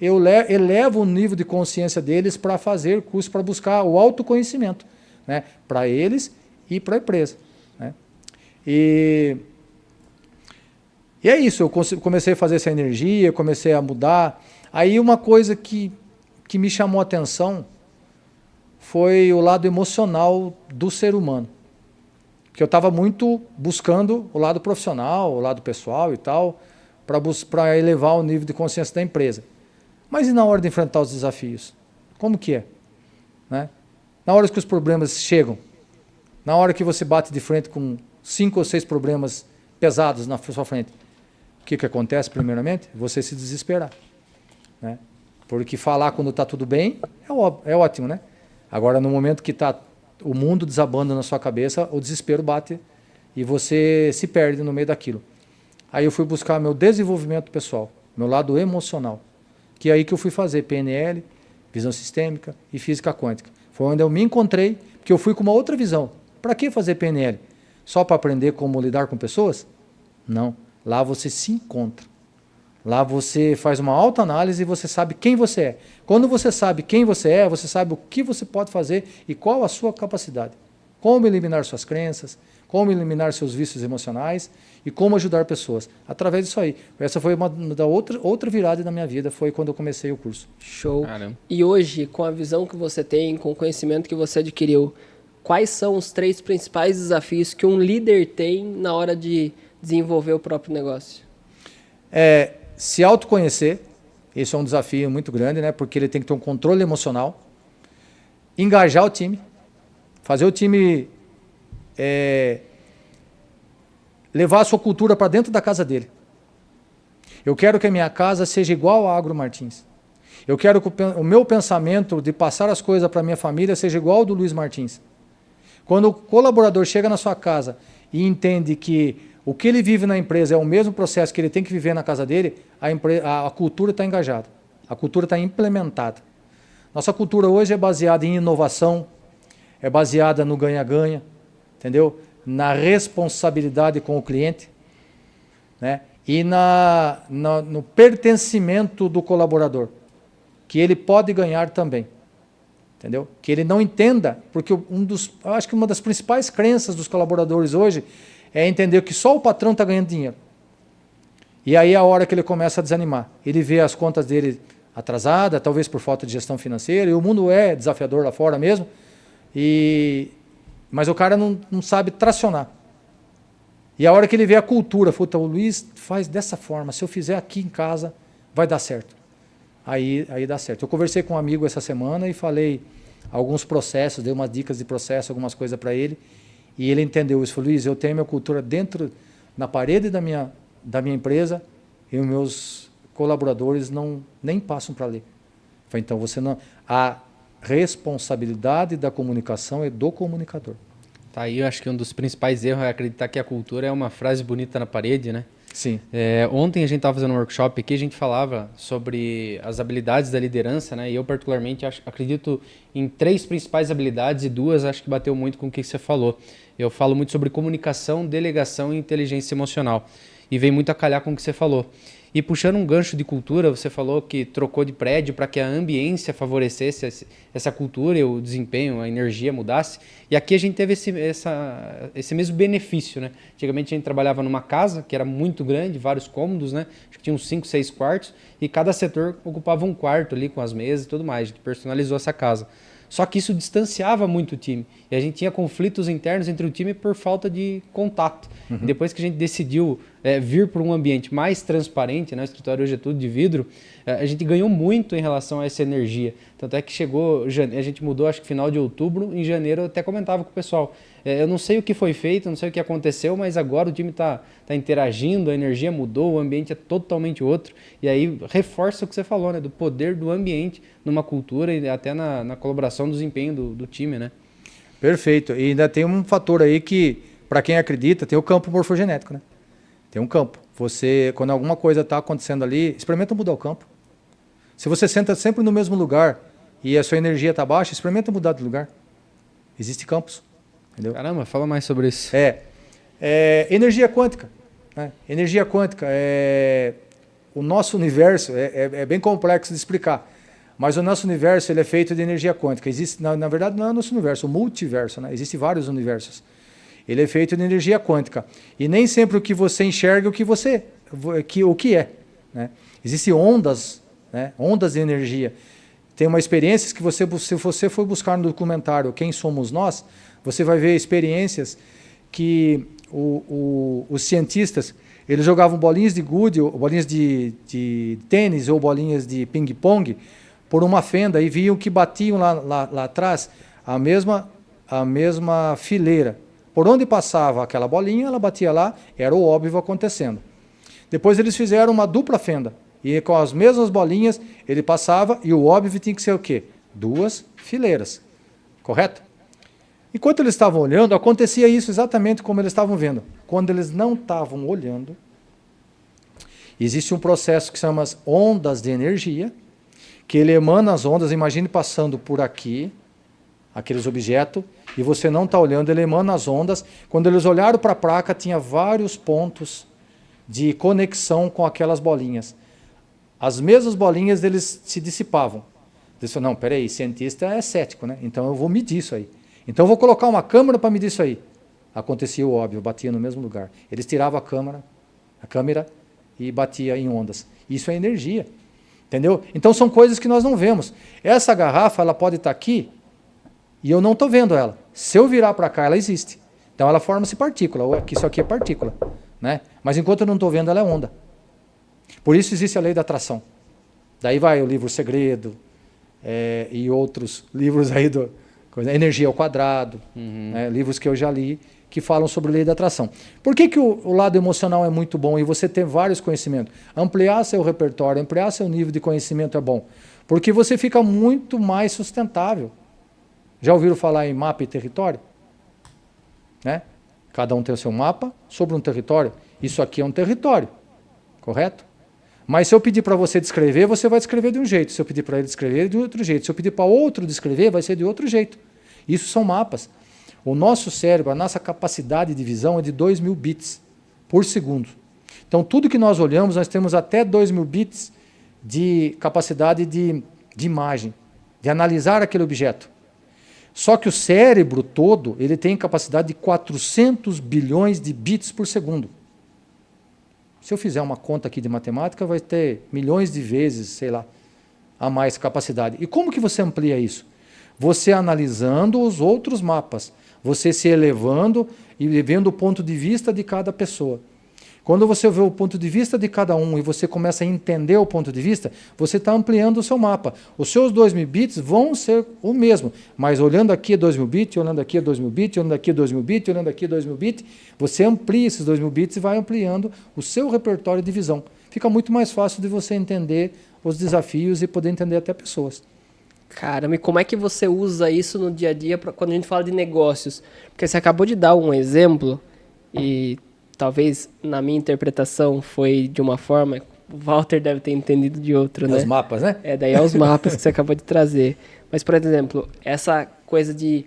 eu elevo o nível de consciência deles para fazer cursos, para buscar o autoconhecimento, né, para eles e para a empresa. Né? E é isso, eu comecei a fazer essa energia, comecei a mudar. Aí uma coisa que me chamou a atenção foi o lado emocional do ser humano. Que eu estava muito buscando o lado profissional, o lado pessoal e tal, para elevar o nível de consciência da empresa. Mas e na hora de enfrentar os desafios? Como que é? Né? Na hora que os problemas chegam, na hora que você bate de frente com 5 ou 6 problemas pesados na sua frente, o que acontece primeiramente? Você se desesperar. Né? Porque falar quando está tudo bem é ótimo, né? Agora, no momento que está o mundo desabando na sua cabeça, o desespero bate e você se perde no meio daquilo. Aí eu fui buscar meu desenvolvimento pessoal, meu lado emocional, que é aí que eu fui fazer PNL, visão sistêmica e física quântica. Foi onde eu me encontrei, porque eu fui com uma outra visão. Para que fazer PNL? Só para aprender como lidar com pessoas? Não. Lá você se encontra. Lá você faz uma autoanálise e você sabe quem você é. Quando você sabe quem você é, você sabe o que você pode fazer e qual a sua capacidade. Como eliminar suas crenças, como eliminar seus vícios emocionais e como ajudar pessoas. Através disso aí. Essa foi uma da outra virada da minha vida, foi quando eu comecei o curso. Show. Caramba. E hoje, com a visão que você tem, com o conhecimento que você adquiriu, quais são os 3 principais desafios que um líder tem na hora de desenvolver o próprio negócio? Se autoconhecer, esse é um desafio muito grande, né? Porque ele tem que ter um controle emocional, engajar o time, fazer o time levar a sua cultura para dentro da casa dele. Eu quero que a minha casa seja igual a Agro Martins. Eu quero que o meu pensamento de passar as coisas para a minha família seja igual ao do Luiz Martins. Quando o colaborador chega na sua casa e entende que o que ele vive na empresa é o mesmo processo que ele tem que viver na casa dele, a cultura está engajada, a cultura está implementada. Nossa cultura hoje é baseada em inovação, é baseada no ganha-ganha, entendeu? Na responsabilidade com o cliente, né? E no pertencimento do colaborador, que ele pode ganhar também, entendeu? Que ele não entenda, porque eu acho que uma das principais crenças dos colaboradores hoje é entender que só o patrão está ganhando dinheiro. E aí é a hora que ele começa a desanimar. Ele vê as contas dele atrasadas, talvez por falta de gestão financeira, e o mundo é desafiador lá fora mesmo, mas o cara não sabe tracionar. E a hora que ele vê a cultura, o Luiz faz dessa forma, se eu fizer aqui em casa, vai dar certo. Aí dá certo. Eu conversei com um amigo essa semana e falei alguns processos, dei umas dicas de processo, algumas coisas para ele, e ele entendeu isso. Falou, Luiz, eu tenho minha cultura dentro, na parede da minha empresa, e os meus colaboradores nem passam para ler. Falei, então você não... A responsabilidade da comunicação é do comunicador. Tá aí, eu acho que um dos principais erros é acreditar que a cultura é uma frase bonita na parede, né? Sim. Ontem a gente estava fazendo um workshop aqui, a gente falava sobre as habilidades da liderança, né? E eu particularmente acredito em 3 principais habilidades e 2 acho que bateu muito com o que você falou. Eu falo muito sobre comunicação, delegação e inteligência emocional. E vem muito a calhar com o que você falou. E puxando um gancho de cultura, você falou que trocou de prédio para que a ambiência favorecesse essa cultura e o desempenho, a energia mudasse. E aqui a gente teve esse mesmo benefício, né? Antigamente a gente trabalhava numa casa que era muito grande, vários cômodos, né? Acho que tinha uns 5, 6 quartos e cada setor ocupava um quarto ali com as mesas e tudo mais. A gente personalizou essa casa. Só que isso distanciava muito o time. E a gente tinha conflitos internos entre o time por falta de contato. Uhum. E depois que a gente decidiu vir para um ambiente mais transparente, né? O escritório hoje é tudo de vidro, a gente ganhou muito em relação a essa energia. Tanto é que chegou, a gente mudou acho que final de outubro, em janeiro eu até comentava com o pessoal. Eu não sei o que foi feito, não sei o que aconteceu, mas agora o time está interagindo, a energia mudou, o ambiente é totalmente outro. E aí reforça o que você falou, né? Do poder do ambiente numa cultura e até na colaboração do desempenho do time, né? Perfeito. E ainda tem um fator aí que, para quem acredita, tem o campo morfogenético, né? Tem um campo. Você, quando alguma coisa está acontecendo ali, experimenta mudar o campo. Se você senta sempre no mesmo lugar e a sua energia está baixa, experimenta mudar de lugar. Existem campos. Entendeu? Caramba, fala mais sobre isso. Energia quântica. Né? Energia quântica o nosso universo é bem complexo de explicar, mas o nosso universo ele é feito de energia quântica. Existe, na verdade, não é o nosso universo, o multiverso. Né? Existem vários universos. Ele é feito de energia quântica. E nem sempre o que você enxerga é o que é. Né? Existem ondas, né? Ondas de energia. Tem uma experiência que se você for buscar no documentário Quem Somos Nós, você vai ver experiências que os cientistas eles jogavam bolinhas de gude, bolinhas de tênis ou bolinhas de ping-pong por uma fenda e viam que batiam lá atrás a mesma fileira. Por onde passava aquela bolinha, ela batia lá, era o óbvio acontecendo. Depois eles fizeram uma dupla fenda e com as mesmas bolinhas ele passava e o óbvio tinha que ser o quê? 2 fileiras, correto? Enquanto eles estavam olhando, acontecia isso exatamente como eles estavam vendo. Quando eles não estavam olhando, existe um processo que se chama ondas de energia, que ele emana as ondas, imagine passando por aqui, aqueles objetos, e você não está olhando, ele emana as ondas. Quando eles olharam para a placa, tinha vários pontos de conexão com aquelas bolinhas. As mesmas bolinhas eles se dissipavam. Eles falaram, não, peraí, cientista é cético, né? Então eu vou medir isso aí. Então eu vou colocar uma câmera para medir isso aí. Acontecia o óbvio, batia no mesmo lugar. Eles tiravam a câmera e batia em ondas. Isso é energia, entendeu? Então são coisas que nós não vemos. Essa garrafa ela pode estar aqui e eu não estou vendo ela. Se eu virar para cá, ela existe. Então ela forma-se partícula. Isso aqui é partícula. né? Mas enquanto eu não estou vendo, ela é onda. Por isso existe a lei da atração. Daí vai o livro Segredo e outros livros aí Energia ao Quadrado, né? Livros que eu já li que falam sobre a lei da atração. Por que o lado emocional é muito bom e você ter vários conhecimentos? Ampliar seu repertório, ampliar seu nível de conhecimento é bom. Porque você fica muito mais sustentável. Já ouviram falar em mapa e território? Né? Cada um tem o seu mapa sobre um território. Isso aqui é um território, correto? Mas se eu pedir para você descrever, você vai descrever de um jeito. Se eu pedir para ele descrever, de outro jeito. Se eu pedir para outro descrever, vai ser de outro jeito. Isso são mapas. O nosso cérebro, a nossa capacidade de visão é de 2.000 bits por segundo. Então, tudo que nós olhamos, nós temos até 2.000 bits de capacidade de imagem, de analisar aquele objeto. Só que o cérebro todo, ele tem capacidade de 400 bilhões de bits por segundo. Se eu fizer uma conta aqui de matemática, vai ter milhões de vezes, sei lá, a mais capacidade. E como que você amplia isso? Você analisando os outros mapas, você se elevando e vendo o ponto de vista de cada pessoa. Quando você vê o ponto de vista de cada um e você começa a entender o ponto de vista, você está ampliando o seu mapa. Os seus 2.000 bits vão ser o mesmo, mas olhando aqui 2.000 bits, olhando aqui 2.000 bits, olhando aqui 2.000 bits, olhando aqui 2.000 bits, você amplia esses 2.000 bits e vai ampliando o seu repertório de visão. Fica muito mais fácil de você entender os desafios e poder entender até pessoas. Caramba, e como é que você usa isso no dia a dia quando a gente fala de negócios? Porque você acabou de dar um exemplo e talvez na minha interpretação foi de uma forma, o Walter deve ter entendido de outra, né? Os mapas, né? Daí é os mapas que você acabou de trazer. Mas, por exemplo, essa coisa de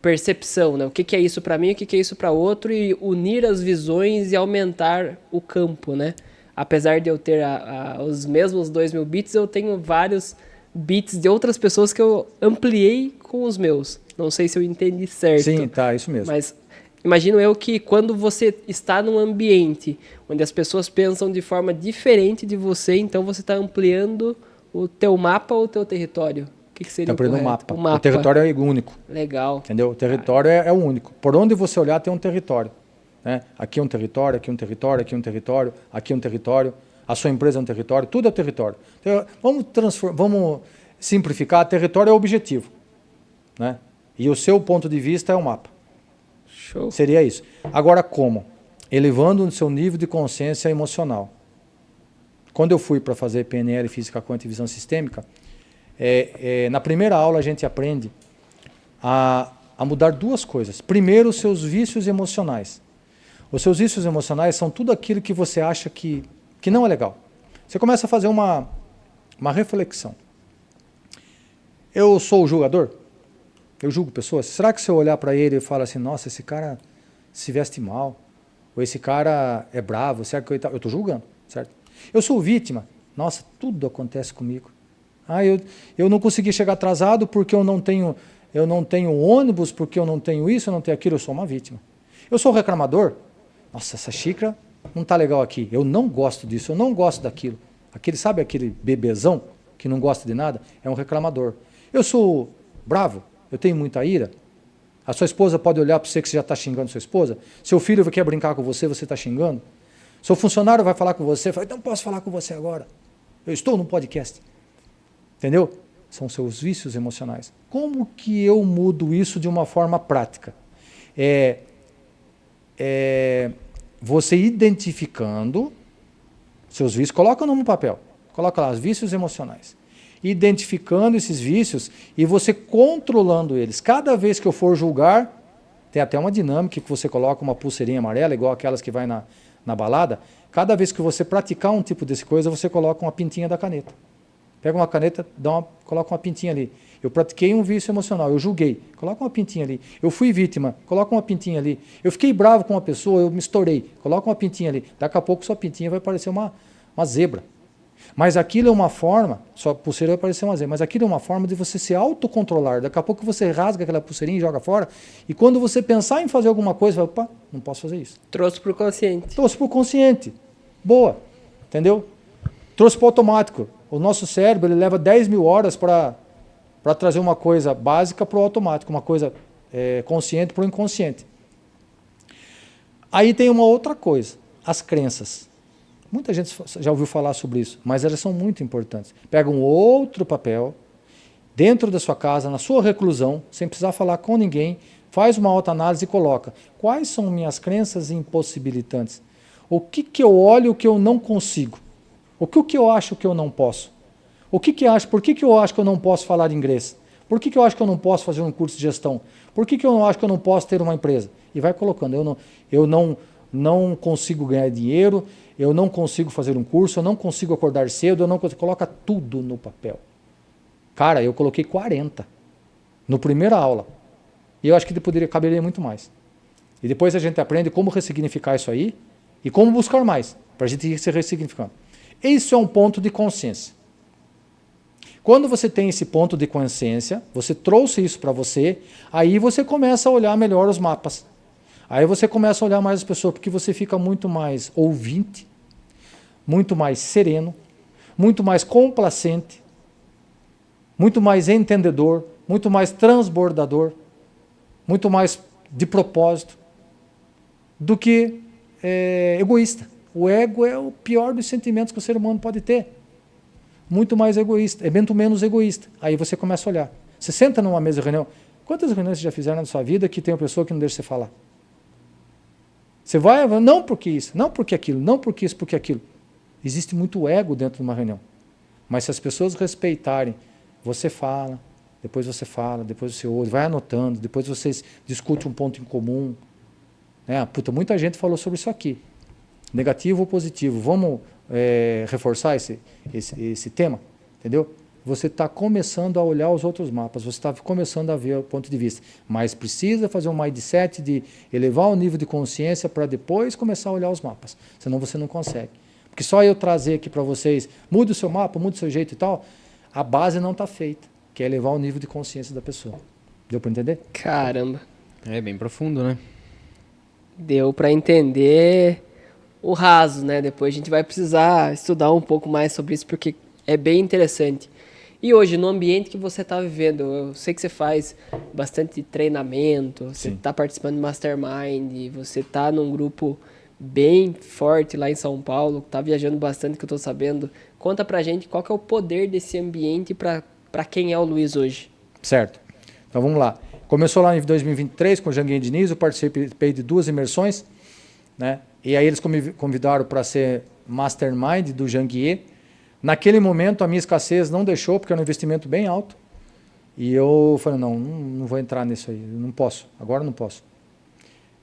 percepção, né? O que é isso para mim, o que é isso para outro, e unir as visões e aumentar o campo, né? Apesar de eu ter os mesmos 2.000 bits, eu tenho vários bits de outras pessoas que eu ampliei com os meus. Não sei se eu entendi certo. Sim, tá, isso mesmo. Mas imagino eu que quando você está num ambiente onde as pessoas pensam de forma diferente de você, então você está ampliando o teu mapa ou o teu território? O que seria tá o correto? Mapa. O território é único. Legal. Entendeu? O território é o único. Por onde você olhar tem um território. Né? Aqui é um território, aqui é um território, aqui é um território, aqui é um território. A sua empresa é um território, tudo é território. Então, vamos simplificar, território é o objetivo. Né? E o seu ponto de vista é o mapa. Show. Seria isso. Agora como? Elevando o seu nível de consciência emocional. Quando eu fui para fazer PNL, Física Quântica e Visão Sistêmica, na primeira aula a gente aprende a mudar duas coisas. Primeiro, os seus vícios emocionais. Os seus vícios emocionais são tudo aquilo que você acha que não é legal. Você começa a fazer uma reflexão. Eu sou o julgador? Eu julgo pessoas? Será que se eu olhar para ele e falar assim, nossa, esse cara se veste mal, ou esse cara é bravo, certo? Eu estou julgando, certo? Eu sou vítima. Nossa, tudo acontece comigo. Eu não consegui chegar atrasado porque eu não tenho ônibus, porque eu não tenho isso, eu não tenho aquilo, eu sou uma vítima. Eu sou reclamador. Nossa, essa xícara não está legal aqui. Eu não gosto disso, eu não gosto daquilo. Sabe aquele bebezão que não gosta de nada? É um reclamador. Eu sou bravo, eu tenho muita ira. A sua esposa pode olhar para você que você já está xingando sua esposa. Seu filho quer brincar com você, você está xingando. Seu funcionário vai falar com você, fala, não posso falar com você agora. Eu estou num podcast. Entendeu? São seus vícios emocionais. Como que eu mudo isso de uma forma prática? Você identificando seus vícios, coloca no papel, coloca lá os vícios emocionais. Identificando esses vícios e você controlando eles. Cada vez que eu for julgar, tem até uma dinâmica que você coloca uma pulseirinha amarela, igual aquelas que vai na balada. Cada vez que você praticar um tipo desse coisa, você coloca uma pintinha da caneta. Pega uma caneta, coloca uma pintinha ali. Eu pratiquei um vício emocional, eu julguei, coloca uma pintinha ali. Eu fui vítima, coloca uma pintinha ali. Eu fiquei bravo com uma pessoa, eu me estourei, coloca uma pintinha ali. Daqui a pouco sua pintinha vai parecer uma zebra. Mas aquilo é uma forma, sua pulseira vai parecer uma zebra, mas aquilo é uma forma de você se autocontrolar. Daqui a pouco você rasga aquela pulseirinha e joga fora. E quando você pensar em fazer alguma coisa, vai, opa, não posso fazer isso. Trouxe para o consciente. Trouxe para o consciente. Boa, entendeu? Trouxe para o automático. O nosso cérebro ele leva 10.000 horas para trazer uma coisa básica para o automático, uma coisa consciente para o inconsciente. Aí tem uma outra coisa, as crenças. Muita gente já ouviu falar sobre isso, mas elas são muito importantes. Pega um outro papel, dentro da sua casa, na sua reclusão, sem precisar falar com ninguém, faz uma autoanálise e coloca quais são minhas crenças impossibilitantes. O que eu olho que eu não consigo? O que eu acho que eu não posso? Por que eu acho que eu não posso falar inglês? Por que eu acho que eu não posso fazer um curso de gestão? Por que eu acho que eu não posso ter uma empresa? E vai colocando, eu não consigo ganhar dinheiro, eu não consigo fazer um curso, eu não consigo acordar cedo, coloca tudo no papel. Cara, eu coloquei 40 no primeira aula. E eu acho que caberia muito mais. E depois a gente aprende como ressignificar isso aí e como buscar mais, para a gente ir se ressignificando. Isso é um ponto de consciência. Quando você tem esse ponto de consciência, você trouxe isso para você, aí você começa a olhar melhor os mapas. Aí você começa a olhar mais as pessoas, porque você fica muito mais ouvinte, muito mais sereno, muito mais complacente, muito mais entendedor, muito mais transbordador, muito mais de propósito do que egoísta. O ego é o pior dos sentimentos que o ser humano pode ter. Muito mais egoísta, é muito menos egoísta. Aí você começa a olhar. Você senta numa mesa de reunião. Quantas reuniões você já fizeram na sua vida que tem uma pessoa que não deixa você falar? Você vai, não porque isso, não porque aquilo, não porque isso, porque aquilo. Existe muito ego dentro de uma reunião. Mas se as pessoas respeitarem, você fala, depois você ouve, vai anotando, depois vocês discutem um ponto em comum. Muita gente falou sobre isso aqui. Negativo ou positivo. Vamos reforçar esse tema? Entendeu? Você está começando a olhar os outros mapas, você está começando a ver o ponto de vista. Mas precisa fazer um mindset de elevar o nível de consciência para depois começar a olhar os mapas. Senão você não consegue. Porque só eu trazer aqui para vocês, mude o seu mapa, mude o seu jeito e tal, a base não está feita, que é elevar o nível de consciência da pessoa. Deu para entender? Caramba. É bem profundo, né? Deu para entender o raso, né? Depois a gente vai precisar estudar um pouco mais sobre isso, porque é bem interessante. E hoje, no ambiente que você está vivendo, eu sei que você faz bastante treinamento, você está participando de Mastermind, você está num grupo bem forte lá em São Paulo, está viajando bastante, que eu estou sabendo. Conta pra gente qual que é o poder desse ambiente para quem é o Luiz hoje. Certo. Então vamos lá. Começou lá em 2023 com o Janguier Diniz, eu participei de 2 imersões, né? E aí eles me convidaram para ser Mastermind do Janguier. Naquele momento a minha escassez não deixou, porque era um investimento bem alto. E eu falei, não vou entrar nisso aí, não posso, agora não posso.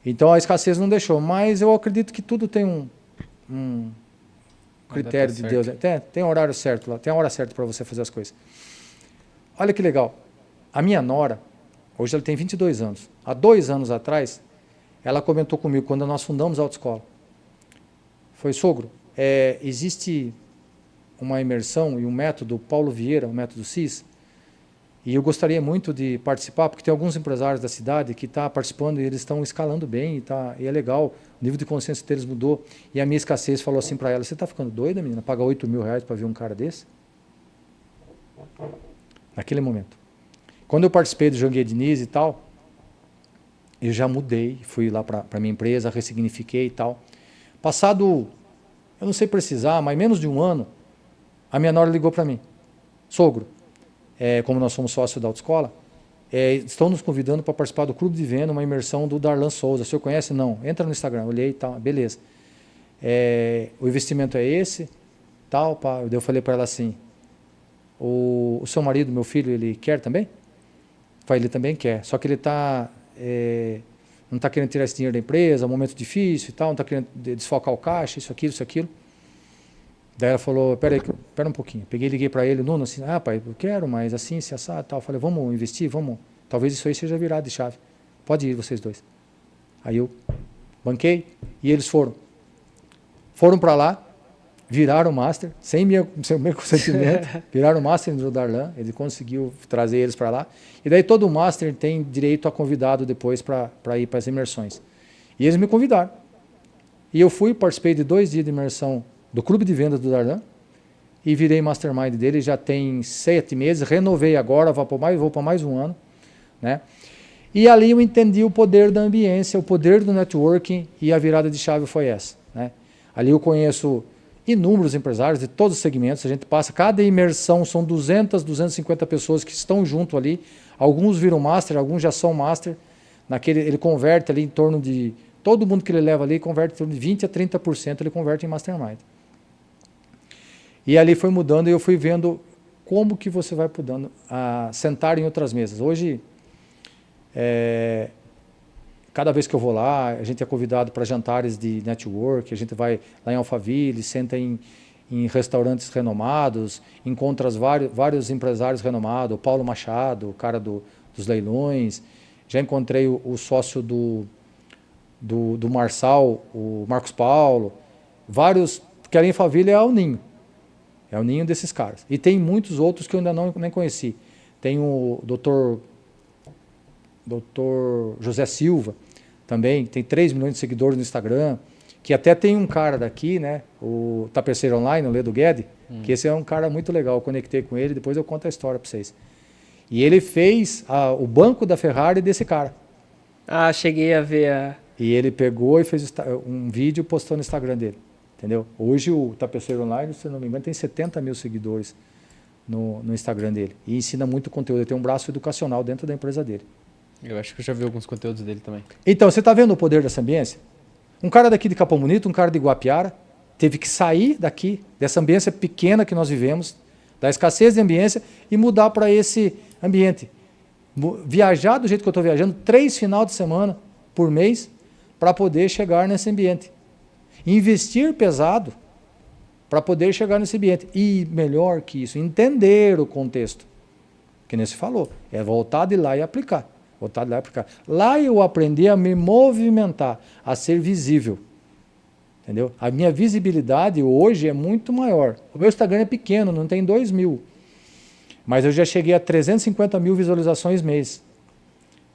Então a escassez não deixou, mas eu acredito que tudo tem um critério de Deus. Tem um horário certo lá, tem a hora certa para você fazer as coisas. Olha que legal, a minha nora, hoje ela tem 22 anos. Há 2 anos atrás, ela comentou comigo, quando nós fundamos a autoescola. Foi, sogro, existe uma imersão e um método Paulo Vieira, o método CIS, e eu gostaria muito de participar, porque tem alguns empresários da cidade que estão participando e eles estão escalando bem, e é legal, o nível de consciência deles mudou. E a minha escassez falou assim para ela, você está ficando doida, menina? Pagar R$8.000 para ver um cara desse? Naquele momento. Quando eu participei do Janguier Diniz e tal, eu já mudei, fui lá para a minha empresa, ressignifiquei e tal. Passado, eu não sei precisar, mas menos de 1 ano, a minha nora ligou para mim. Sogro, como nós somos sócios da autoescola, estão nos convidando para participar do Clube de Venda, uma imersão do Darlan Souza. O senhor conhece? Não. Entra no Instagram. Olhei e tal, beleza. O investimento é esse, tal, pá. Eu falei para ela assim, o seu marido, meu filho, ele quer também? Eu falei, ele também quer, só que ele não está querendo tirar esse dinheiro da empresa, é um momento difícil e tal, não está querendo desfocar o caixa, isso, aquilo. Daí ela falou, pera um pouquinho. Peguei e liguei para ele, Nuno, assim, pai, eu quero, mas assim, se assar, tal. Falei, vamos investir, vamos. Talvez isso aí seja virado de chave. Pode ir vocês dois. Aí eu banquei e eles foram. Foram para lá, viraram o Master, sem meu consentimento, viraram o Master do Darlan, ele conseguiu trazer eles para lá. E daí todo o Master tem direito a convidado depois para ir para as imersões. E eles me convidaram. E eu fui, participei de 2 dias de imersão do Clube de Vendas do Darlan e virei Mastermind dele, já tem 7 meses, renovei agora, vou para mais 1 ano, né? E ali eu entendi o poder da ambiência, o poder do networking, e a virada de chave foi essa, né? Ali eu conheço inúmeros empresários de todos os segmentos, a gente passa, cada imersão são 200, 250 pessoas que estão junto ali, alguns viram master, alguns já são master, ele converte ali em torno de, todo mundo que ele leva ali, converte em torno de 20% a 30%, ele converte em mastermind. E ali foi mudando e eu fui vendo como que você vai podendo sentar em outras mesas. Hoje, cada vez que eu vou lá, a gente é convidado para jantares de network, a gente vai lá em Alphaville, senta em restaurantes renomados, encontra vários empresários renomados, o Paulo Machado, o cara dos leilões, já encontrei o sócio do Marçal, o Marcos Paulo, vários, que ali em Alphaville é o ninho desses caras. E tem muitos outros que eu ainda nem conheci. Tem o Dr. José Silva, também, tem 3 milhões de seguidores no Instagram, que até tem um cara daqui, né, o Tapeceiro Online, o Ledo Guedes, que esse é um cara muito legal, eu conectei com ele, depois eu conto a história para vocês. E ele fez o banco da Ferrari desse cara. Ah, cheguei a ver E ele pegou e fez um vídeo e postou no Instagram dele, entendeu? Hoje o Tapeceiro Online, se não me engano, tem 70 mil seguidores no Instagram dele. E ensina muito conteúdo, ele tem um braço educacional dentro da empresa dele. Eu acho que eu já vi alguns conteúdos dele também. Então, você está vendo o poder dessa ambiência? Um cara daqui de Capão Bonito, um cara de Guapiara, teve que sair daqui, dessa ambiência pequena que nós vivemos, da escassez de ambiência, e mudar para esse ambiente. Viajar do jeito que eu estou viajando, 3 finais de semana por mês, para poder chegar nesse ambiente. Investir pesado para poder chegar nesse ambiente. E melhor que isso, entender o contexto. Que nem se falou, é voltar de lá e aplicar. Lá eu aprendi a me movimentar, a ser visível. Entendeu? A minha visibilidade hoje é muito maior. O meu Instagram é pequeno, não tem 2 mil. Mas eu já cheguei a 350 mil visualizações mês.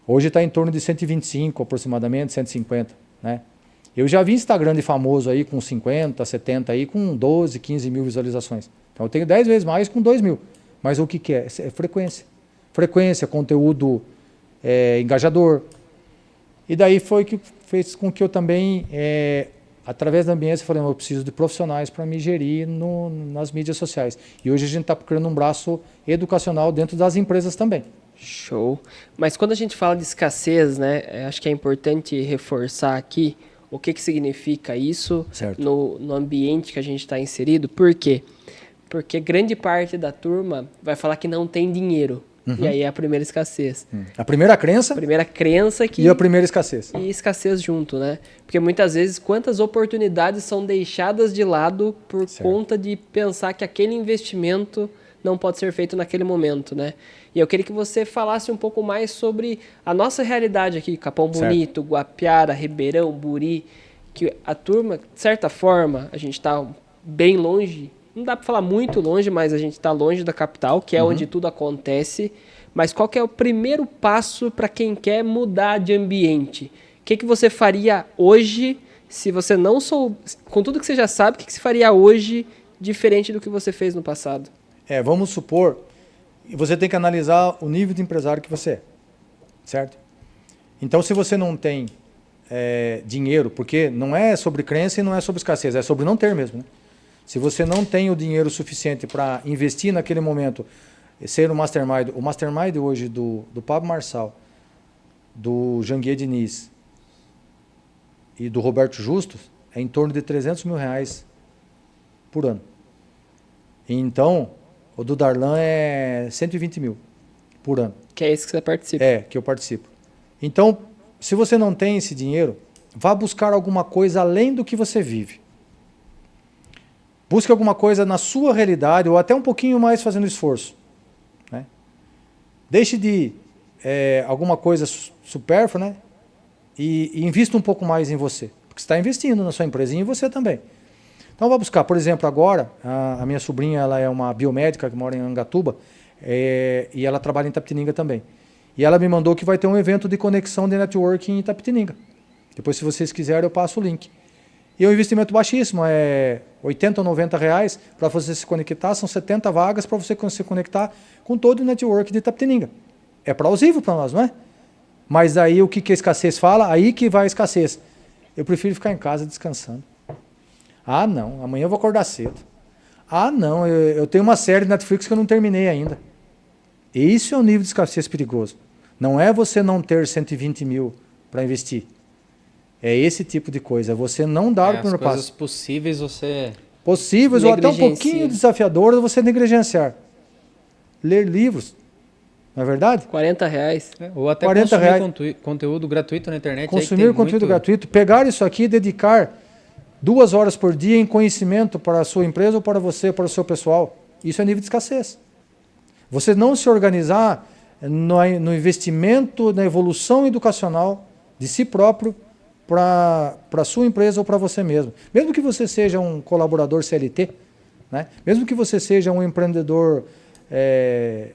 Hoje está em torno de 125, aproximadamente, 150. Né? Eu já vi Instagram de famoso aí com 50, 70, aí, com 12, 15 mil visualizações. Então eu tenho 10 vezes mais com 2 mil. Mas o que é? É frequência. Frequência, conteúdo engajador. E daí foi que fez com que eu também, através da ambiência, falei, eu preciso de profissionais para me gerir nas mídias sociais. E hoje a gente está criando um braço educacional dentro das empresas também. Show. Mas quando a gente fala de escassez, né, acho que é importante reforçar aqui o que significa isso no ambiente que a gente está inserido. Por quê? Porque grande parte da turma vai falar que não tem dinheiro. Uhum. E aí é a primeira escassez. A primeira crença. A primeira crença que... E a primeira escassez. E escassez junto, né? Porque muitas vezes quantas oportunidades são deixadas de lado por conta de pensar que aquele investimento não pode ser feito naquele momento, né? E eu queria que você falasse um pouco mais sobre a nossa realidade aqui, Capão Bonito, Guapiara, Ribeirão, Buri, que a turma, de certa forma, a gente está bem longe. Não dá para falar muito longe, mas a gente está longe da capital, que é onde tudo acontece. Mas qual que é o primeiro passo para quem quer mudar de ambiente? O que você faria hoje, se você não souber, com tudo que você já sabe, o que você faria hoje diferente do que você fez no passado? Vamos supor, você tem que analisar o nível de empresário que você é, certo? Então, se você não tem dinheiro, porque não é sobre crença e não é sobre escassez, é sobre não ter mesmo, né? Se você não tem o dinheiro suficiente para investir naquele momento, ser um mastermind, o mastermind hoje do Pablo Marçal, do Janguier Diniz e do Roberto Justus, é em torno de R$300 mil por ano. Então, o do Darlan é 120 mil por ano. Que é esse que você participa. Que eu participo. Então, se você não tem esse dinheiro, vá buscar alguma coisa além do que você vive. Busque alguma coisa na sua realidade ou até um pouquinho mais fazendo esforço. Né? Deixe de alguma coisa supérflua, né? E invista um pouco mais em você. Porque você está investindo na sua empresa e em você também. Então, vá buscar. Por exemplo, agora, a minha sobrinha ela é uma biomédica que mora em Angatuba e ela trabalha em Itapetininga também. E ela me mandou que vai ter um evento de conexão de networking em Itapetininga. Depois, se vocês quiserem, eu passo o link. E é um investimento baixíssimo, é R$80 ou R$90 para você se conectar, são 70 vagas para você se conectar com todo o network de Itapetininga. É plausível para nós, não é? Mas aí o que a escassez fala? Aí que vai a escassez. Eu prefiro ficar em casa descansando. Ah, não, amanhã eu vou acordar cedo. Ah, não, eu tenho uma série de Netflix que eu não terminei ainda. Isso é um nível de escassez perigoso. Não é você não ter 120 mil para investir. É esse tipo de coisa. É você não dar o primeiro passo. As coisas possíveis você... Possíveis ou até um pouquinho desafiadoras você negligenciar. Ler livros. Não é verdade? R$40. Ou até consumir conteúdo gratuito na internet. Consumir conteúdo gratuito. Pegar isso aqui e dedicar 2 horas por dia em conhecimento para a sua empresa ou para você, para o seu pessoal. Isso é nível de escassez. Você não se organizar no investimento, na evolução educacional de si próprio para a sua empresa ou para você mesmo. Mesmo que você seja um colaborador CLT, né? Mesmo que você seja um empreendedor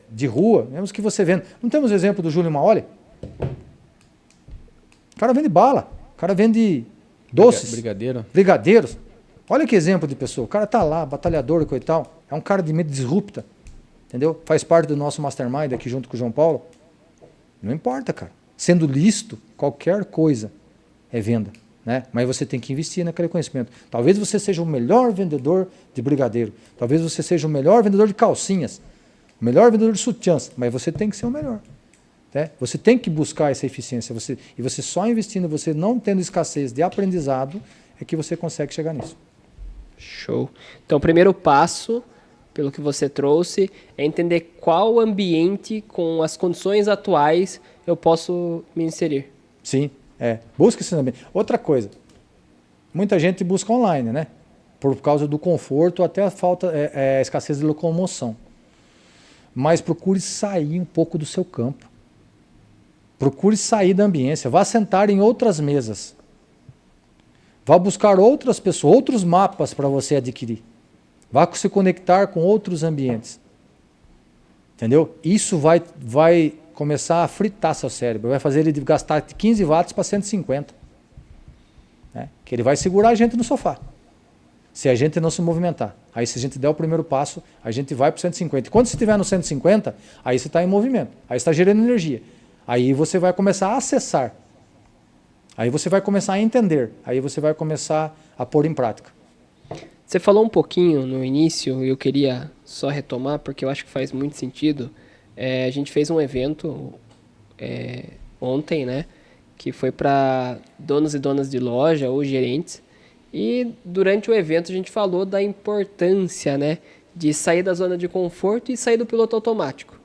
de rua, mesmo que você venda. Não temos exemplo do Júlio Maoli? O cara vende bala, o cara vende doces, brigadeiros. Olha que exemplo de pessoa. O cara está lá, batalhador e tal. É um cara de medo disrupta. Entendeu? Faz parte do nosso mastermind aqui junto com o João Paulo. Não importa, cara. Sendo lícito, qualquer coisa é venda. Né? Mas você tem que investir naquele conhecimento. Talvez você seja o melhor vendedor de brigadeiro. Talvez você seja o melhor vendedor de calcinhas. O melhor vendedor de sutiãs. Mas você tem que ser o melhor. Né? Você tem que buscar essa eficiência. E você só investindo, você não tendo escassez de aprendizado, é que você consegue chegar nisso. Show. Então, o primeiro passo, pelo que você trouxe, é entender qual ambiente, com as condições atuais, eu posso me inserir. Sim, busca esse ambiente. Outra coisa, muita gente busca online, né? Por causa do conforto, até a escassez de locomoção. Mas procure sair um pouco do seu campo. Procure sair da ambiência. Vá sentar em outras mesas. Vá buscar outras pessoas, outros mapas para você adquirir. Vá se conectar com outros ambientes. Entendeu? Isso vai começar a fritar seu cérebro. Vai fazer ele gastar de 15 watts para 150. Né? Que ele vai segurar a gente no sofá. Se a gente não se movimentar. Aí se a gente der o primeiro passo, a gente vai para o 150. E quando você estiver no 150, aí você está em movimento. Aí você está gerando energia. Aí você vai começar a acessar. Aí você vai começar a entender. Aí você vai começar a pôr em prática. Você falou um pouquinho no início, e eu queria só retomar, porque eu acho que faz muito sentido. A gente fez um evento ontem, né? Que foi para donos e donas de loja ou gerentes. E durante o evento a gente falou da importância, né, de sair da zona de conforto e sair do piloto automático.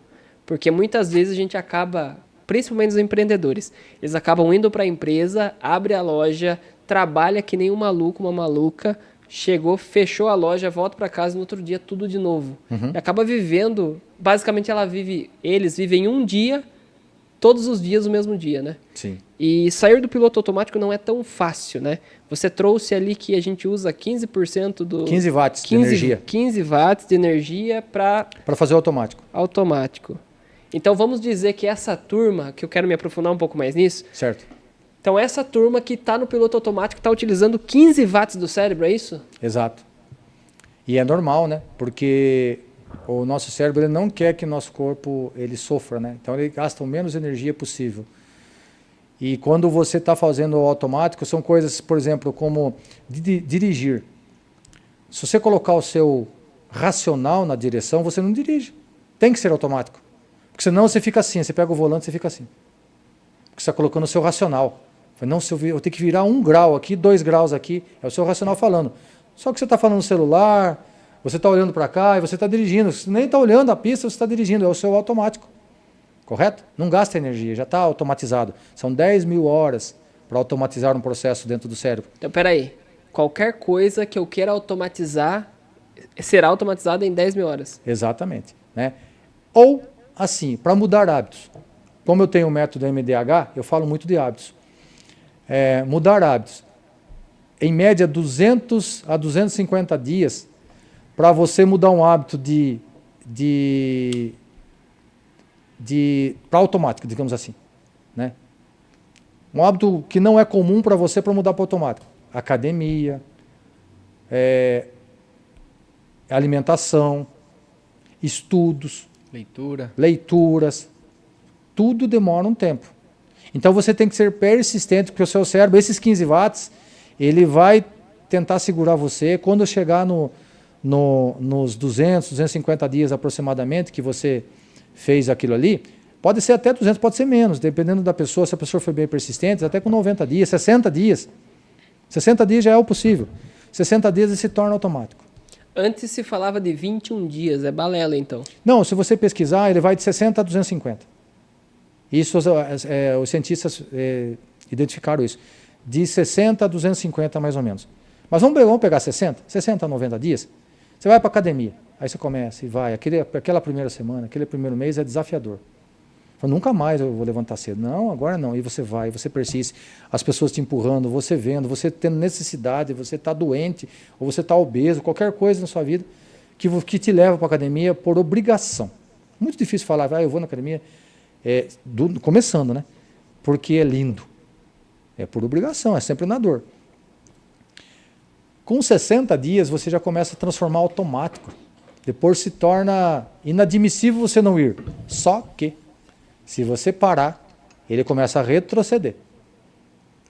Porque muitas vezes a gente acaba, principalmente os empreendedores, eles acabam indo para a empresa, abre a loja, trabalha que nem um maluco, uma maluca, chegou, fechou a loja, volta para casa no outro dia tudo de novo. E acaba vivendo, basicamente eles vivem um dia, todos os dias o mesmo dia, né? Sim. E sair do piloto automático não é tão fácil, né? Você trouxe ali que a gente usa 15% do... 15 watts de energia. 15 watts de energia para fazer o automático. Automático. Então vamos dizer que essa turma, que eu quero me aprofundar um pouco mais nisso. Certo. Então essa turma que está no piloto automático está utilizando 15 watts do cérebro, é isso? Exato. E é normal, né? Porque o nosso cérebro ele não quer que o nosso corpo ele sofra, né? Então ele gasta o menos energia possível. E quando você está fazendo o automático, são coisas, por exemplo, como dirigir. Se você colocar o seu racional na direção, você não dirige. Tem que ser automático. Porque senão você fica assim, você pega o volante e você fica assim. Porque você está colocando o seu racional. Não, se eu tenho que virar 1 grau aqui, 2 graus aqui, é o seu racional falando. Só que você está falando no celular, você está olhando para cá e você está dirigindo. Você nem está olhando a pista, você está dirigindo, é o seu automático. Correto? Não gasta energia, já está automatizado. São 10 mil horas para automatizar um processo dentro do cérebro. Então, peraí. Qualquer coisa que eu queira automatizar será automatizada em 10 mil horas. Exatamente. Né? Ou, assim, para mudar hábitos. Como eu tenho o método MDH, eu falo muito de hábitos. Mudar hábitos. Em média, 200 a 250 dias para você mudar um hábito para automático, digamos assim. Né? Um hábito que não é comum para você para mudar para automático. Academia, alimentação, estudos, leituras. Tudo demora um tempo. Então você tem que ser persistente, porque o seu cérebro, esses 15 watts, ele vai tentar segurar você. Quando chegar nos 200, 250 dias aproximadamente que você fez aquilo ali, pode ser até 200, pode ser menos, dependendo da pessoa, se a pessoa for bem persistente, até com 90 dias, 60 dias. 60 dias já é o possível. 60 dias ele se torna automático. Antes se falava de 21 dias, é balela então. Não, se você pesquisar, ele vai de 60 a 250. Isso, os cientistas identificaram isso. De 60 a 250 mais ou menos. Mas vamos pegar 60 a 90 dias. Você vai para a academia, aí você começa e vai. Aquela primeira semana, aquele primeiro mês é desafiador. Nunca mais eu vou levantar cedo. Não, agora não. E você vai, você persiste, as pessoas te empurrando, você vendo, você tendo necessidade, você está doente, ou você está obeso, qualquer coisa na sua vida que te leva para a academia por obrigação. Muito difícil falar, eu vou na academia, começando, né? Porque é lindo. É por obrigação, é sempre na dor. Com 60 dias, você já começa a transformar automático. Depois se torna inadmissível você não ir. Só que, se você parar, ele começa a retroceder.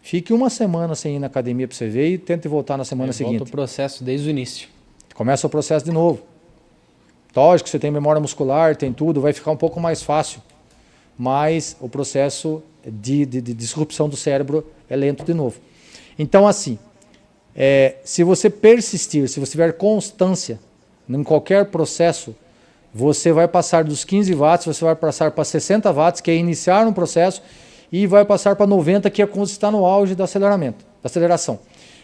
Fique uma semana sem ir na academia para você ver e tente voltar na semana seguinte. Volta o processo desde o início. Começa o processo de novo. Lógico que você tem memória muscular, tem tudo, vai ficar um pouco mais fácil. Mas o processo de disrupção do cérebro é lento de novo. Então, assim, se você persistir, se você tiver constância em qualquer processo, você vai passar dos 15 watts, você vai passar para 60 watts, que é iniciar um processo, e vai passar para 90, que é quando você está no auge do aceleramento, da aceleração.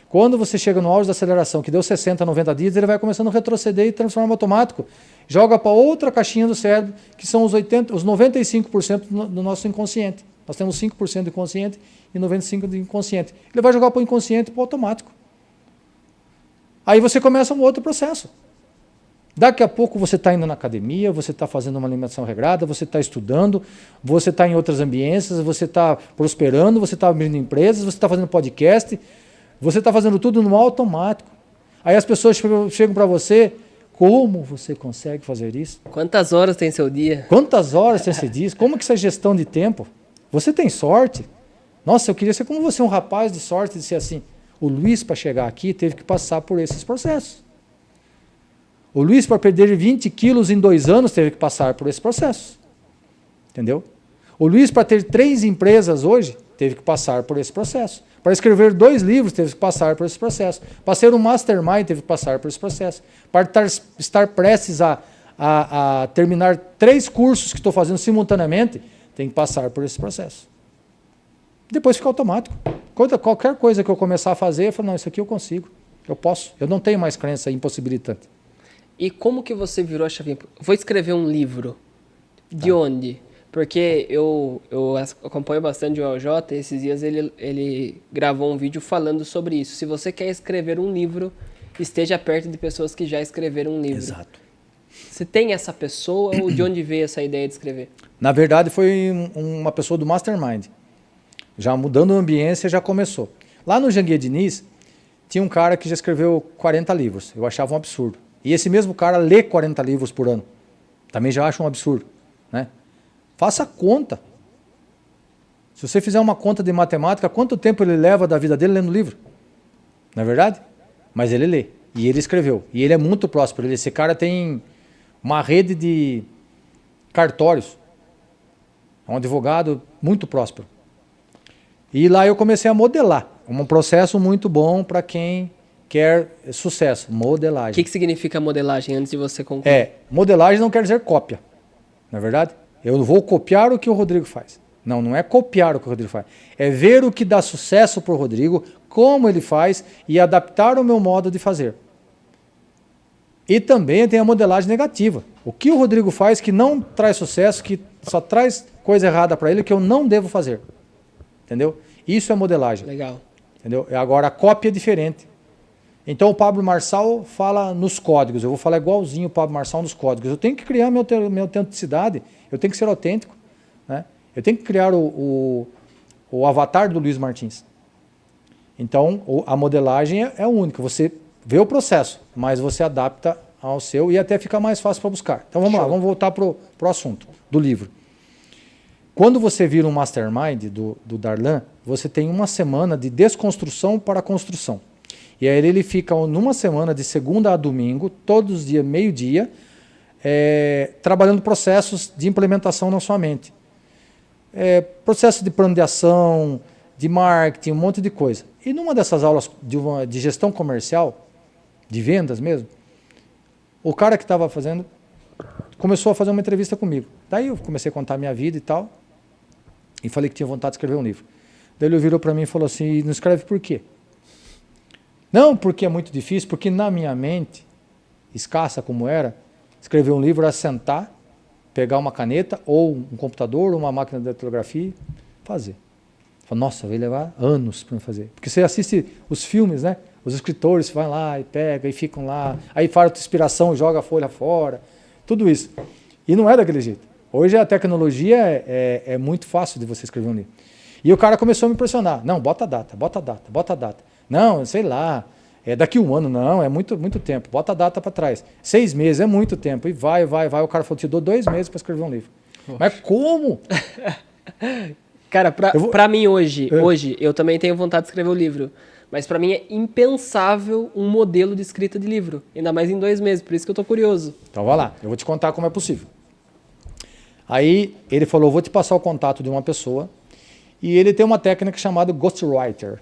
Quando você chega no auge da aceleração, que deu 60, 90 dias, ele vai começando a retroceder e transforma automático. Joga para outra caixinha do cérebro, que são os 95% do nosso inconsciente. Nós temos 5% de consciente e 95% de inconsciente. Ele vai jogar para o inconsciente e para o automático. Aí você começa um outro processo. Daqui a pouco você está indo na academia, você está fazendo uma alimentação regrada, você está estudando, você está em outras ambiências, você está prosperando, você está abrindo empresas, você está fazendo podcast, você está fazendo tudo no automático. Aí as pessoas chegam para você, como você consegue fazer isso? Quantas horas tem seu dia? Quantas horas tem seu dia? Como que isso é gestão de tempo? Você tem sorte? Nossa, eu queria ser como você, um rapaz de sorte, de ser assim. O Luiz, para chegar aqui, teve que passar por esses processos. O Luiz, para perder 20 quilos em 2 anos, teve que passar por esse processo. Entendeu? O Luiz, para ter 3 empresas hoje, teve que passar por esse processo. Para escrever 2 livros, teve que passar por esse processo. Para ser um mastermind, teve que passar por esse processo. Para estar prestes a terminar 3 cursos que estou fazendo simultaneamente, tem que passar por esse processo. Depois fica automático. Qualquer coisa que eu começar a fazer, eu falo, não, isso aqui eu consigo, eu posso. Eu não tenho mais crença impossibilitante. E como que você virou a chavinha? Vou escrever um livro. De onde? Porque eu acompanho bastante o LJ, esses dias ele gravou um vídeo falando sobre isso. Se você quer escrever um livro, esteja perto de pessoas que já escreveram um livro. Exato. Você tem essa pessoa ou de onde veio essa ideia de escrever? Na verdade, foi uma pessoa do Mastermind. Já mudando a ambiência, já começou. Lá no Janguier Diniz, tinha um cara que já escreveu 40 livros. Eu achava um absurdo. E esse mesmo cara lê 40 livros por ano. Também já acho um absurdo. Né? Faça conta. Se você fizer uma conta de matemática, quanto tempo ele leva da vida dele lendo livro? Não é verdade? Mas ele lê. E ele escreveu. E ele é muito próspero. Esse cara tem uma rede de cartórios. É um advogado muito próspero. E lá eu comecei a modelar. Um processo muito bom para quem quer sucesso. Modelagem. O que significa modelagem, antes de você concluir? Modelagem não quer dizer cópia. Não é verdade? Eu vou copiar o que o Rodrigo faz. Não, não é copiar o que o Rodrigo faz. É ver o que dá sucesso para o Rodrigo, como ele faz e adaptar o meu modo de fazer. E também tem a modelagem negativa. O que o Rodrigo faz que não traz sucesso, que só traz coisa errada para ele, que eu não devo fazer. Entendeu? Isso é modelagem. Legal. Entendeu? Agora, a cópia é diferente. Então, o Pablo Marçal fala nos códigos. Eu vou falar igualzinho o Pablo Marçal nos códigos. Eu tenho que criar minha autenticidade. Eu tenho que ser autêntico. Né? Eu tenho que criar o avatar do Luiz Martins. Então, a modelagem é única. Você vê o processo, mas você adapta ao seu e até fica mais fácil para buscar. Então, vamos lá. Vamos voltar para o assunto do livro. Quando você vira um mastermind do Darlan, você tem uma semana de desconstrução para construção. E aí ele fica numa semana de segunda a domingo, todos os dias, meio-dia, trabalhando processos de implementação na sua mente. Processo de plano de ação, de marketing, um monte de coisa. E numa dessas aulas de gestão comercial, de vendas mesmo, o cara que estava fazendo começou a fazer uma entrevista comigo. Daí eu comecei a contar a minha vida e tal, e falei que tinha vontade de escrever um livro. Daí ele virou para mim e falou assim, não escreve por quê? Não porque é muito difícil, porque na minha mente, escassa como era, escrever um livro era sentar, pegar uma caneta, ou um computador, ou uma máquina de datilografia e fazer. Falei, nossa, vai levar anos para fazer. Porque você assiste os filmes, né? Os escritores vão lá e pegam e ficam lá, aí falta inspiração, joga a folha fora, tudo isso. E não é daquele jeito. Hoje a tecnologia é muito fácil de você escrever um livro. E o cara começou a me impressionar. Não, bota a data, bota a data, bota a data. Não, sei lá, daqui um ano, não, é muito tempo. Bota a data para trás. 6 meses é muito tempo. E vai. O cara falou, te dou 2 meses para escrever um livro. Oxe. Mas como? Cara, pra mim hoje eu também tenho vontade de escrever o livro. Mas para mim é impensável um modelo de escrita de livro. Ainda mais em 2 meses, por isso que eu tô curioso. Então vai lá, eu vou te contar como é possível. Aí ele falou, vou te passar o contato de uma pessoa. E ele tem uma técnica chamada Ghostwriter,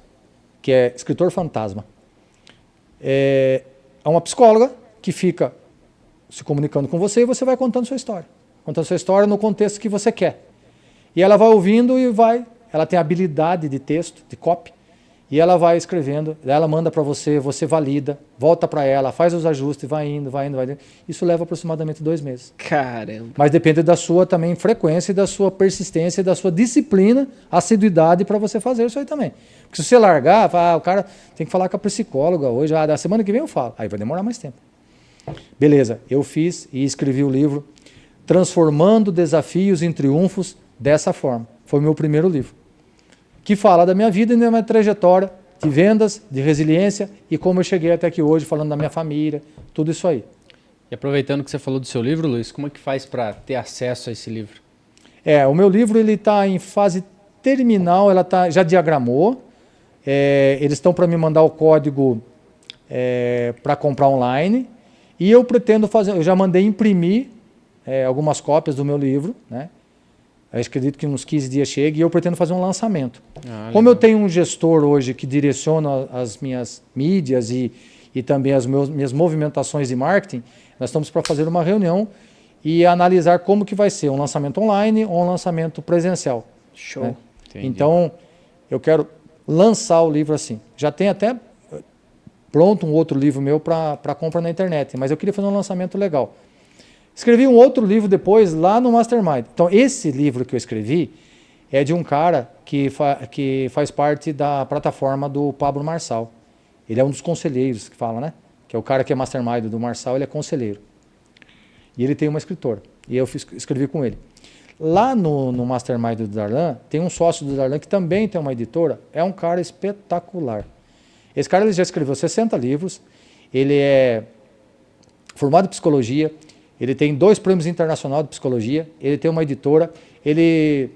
que é escritor fantasma. É uma psicóloga que fica se comunicando com você e você vai contando sua história. Contando sua história no contexto que você quer. E ela vai ouvindo e ela tem habilidade de texto, de copy, e ela vai escrevendo, ela manda para você, você valida, volta para ela, faz os ajustes, vai indo. Isso leva aproximadamente 2 meses. Caramba. Mas depende da sua também frequência, da sua persistência, da sua disciplina, assiduidade para você fazer isso aí também. Porque se você largar, o cara tem que falar com a psicóloga hoje, da semana que vem eu falo. Aí vai demorar mais tempo. Beleza, eu fiz e escrevi o livro Transformando Desafios em Triunfos dessa forma. Foi o meu primeiro livro. Que fala da minha vida e da minha trajetória de vendas, de resiliência e como eu cheguei até aqui hoje, falando da minha família, tudo isso aí. E aproveitando que você falou do seu livro, Luiz, como é que faz para ter acesso a esse livro? O meu livro está em fase terminal, já diagramou, eles estão para me mandar o código para comprar online e eu pretendo fazer, eu já mandei imprimir algumas cópias do meu livro, né? Eu acredito que uns 15 dias chegue e eu pretendo fazer um lançamento. Como eu tenho um gestor hoje que direciona as minhas mídias e também as minhas movimentações de marketing, nós estamos para fazer uma reunião e analisar como que vai ser um lançamento online ou um lançamento presencial. Show. Né? Então, eu quero lançar o livro assim. Já tem até pronto um outro livro meu para compra na internet, mas eu queria fazer um lançamento legal. Escrevi um outro livro depois lá no Mastermind. Então, esse livro que eu escrevi é de um cara que faz parte da plataforma do Pablo Marçal. Ele é um dos conselheiros que fala, né? Que é o cara que é Mastermind do Marçal, ele é conselheiro. E ele tem uma escritora. E eu escrevi com ele. Lá no Mastermind do Darlan, tem um sócio do Darlan que também tem uma editora. É um cara espetacular. Esse cara ele já escreveu 60 livros. Ele é formado em psicologia. Ele tem 2 prêmios internacionais de psicologia, ele tem uma editora, ele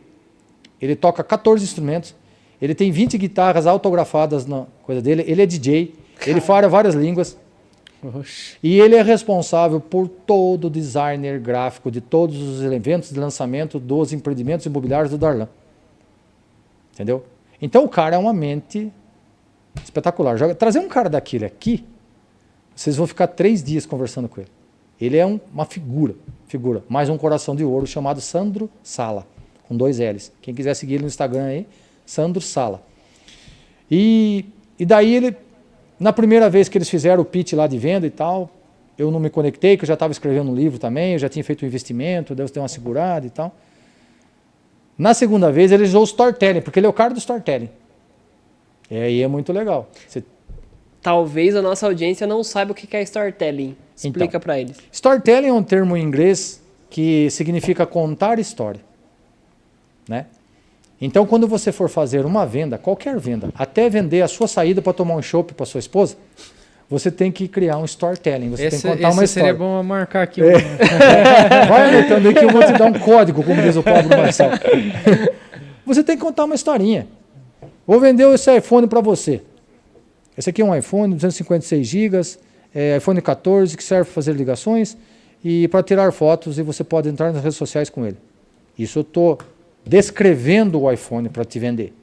toca 14 instrumentos, ele tem 20 guitarras autografadas na coisa dele, ele é DJ, ele fala várias línguas. Oxi. E ele é responsável por todo o designer gráfico de todos os eventos de lançamento dos empreendimentos imobiliários do Darlan. Entendeu? Então o cara é uma mente espetacular. Trazer um cara daquele aqui, vocês vão ficar 3 dias conversando com ele. Ele é uma figura, mais um coração de ouro chamado Sandro Sala, com 2 L's. Quem quiser seguir ele no Instagram aí, Sandro Sala. E daí ele, na primeira vez que eles fizeram o pitch lá de venda e tal, eu não me conectei, que eu já estava escrevendo um livro também, eu já tinha feito um investimento, Deus deu uma segurada e tal. Na segunda vez ele usou o storytelling, porque ele é o cara do storytelling. E aí é muito legal. Talvez a nossa audiência não saiba o que é storytelling. Explica então, para eles. Storytelling é um termo em inglês que significa contar história. Né? Então, quando você for fazer uma venda, qualquer venda, até vender a sua saída para tomar um chopp para sua esposa, você tem que criar um storytelling. Você tem que contar esse uma seria história. bom marcar aqui. Vai anotando aí que eu vou te dar um código, como diz o Pablo Marçal. Você tem que contar uma historinha. Vou vender esse iPhone para você. Esse aqui é um iPhone, 256 GB, iPhone 14, que serve para fazer ligações e para tirar fotos, e você pode entrar nas redes sociais com ele. Isso eu estou descrevendo o iPhone para te vender.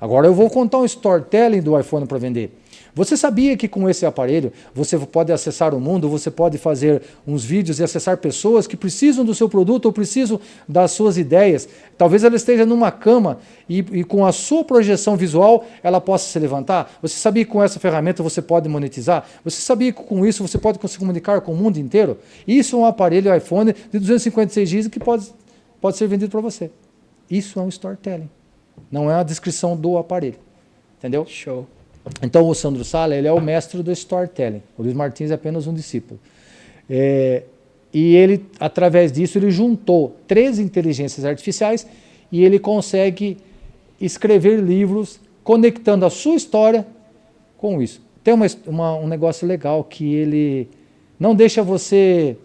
Agora eu vou contar um storytelling do iPhone para vender. Você sabia que com esse aparelho você pode acessar o mundo, você pode fazer uns vídeos e acessar pessoas que precisam do seu produto ou precisam das suas ideias? Talvez ela esteja numa cama e com a sua projeção visual ela possa se levantar. Você sabia que com essa ferramenta você pode monetizar? Você sabia que com isso você pode se comunicar com o mundo inteiro? Isso é um aparelho iPhone de 256 GB que pode ser vendido para você. Isso é um storytelling. Não é a descrição do aparelho. Entendeu? Show. Então o Sandro Sala, ele é o mestre do storytelling. O Luiz Martins é apenas um discípulo. E ele, através disso, ele juntou 3 inteligências artificiais e ele consegue escrever livros conectando a sua história com isso. Tem um negócio legal que ele não deixa você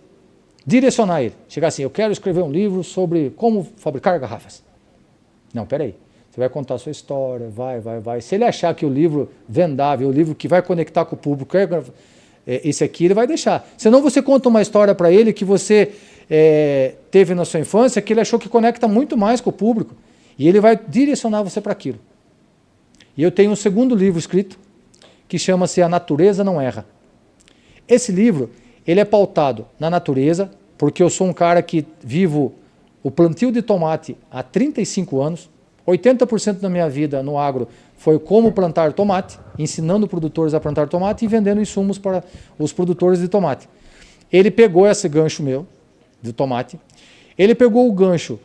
direcionar ele. Chegar assim, eu quero escrever um livro sobre como fabricar garrafas. Não, peraí. Você vai contar a sua história, vai. Se ele achar que o livro vendável, o livro que vai conectar com o público, esse aqui ele vai deixar. Senão você conta uma história para ele que você teve na sua infância, que ele achou que conecta muito mais com o público. E ele vai direcionar você para aquilo. E eu tenho um segundo livro escrito, que chama-se A Natureza Não Erra. Esse livro, ele é pautado na natureza, porque eu sou um cara que vivo o plantio de tomate há 35 anos, 80% da minha vida no agro foi como plantar tomate, ensinando produtores a plantar tomate e vendendo insumos para os produtores de tomate. Ele pegou esse gancho meu, de tomate, ele pegou o gancho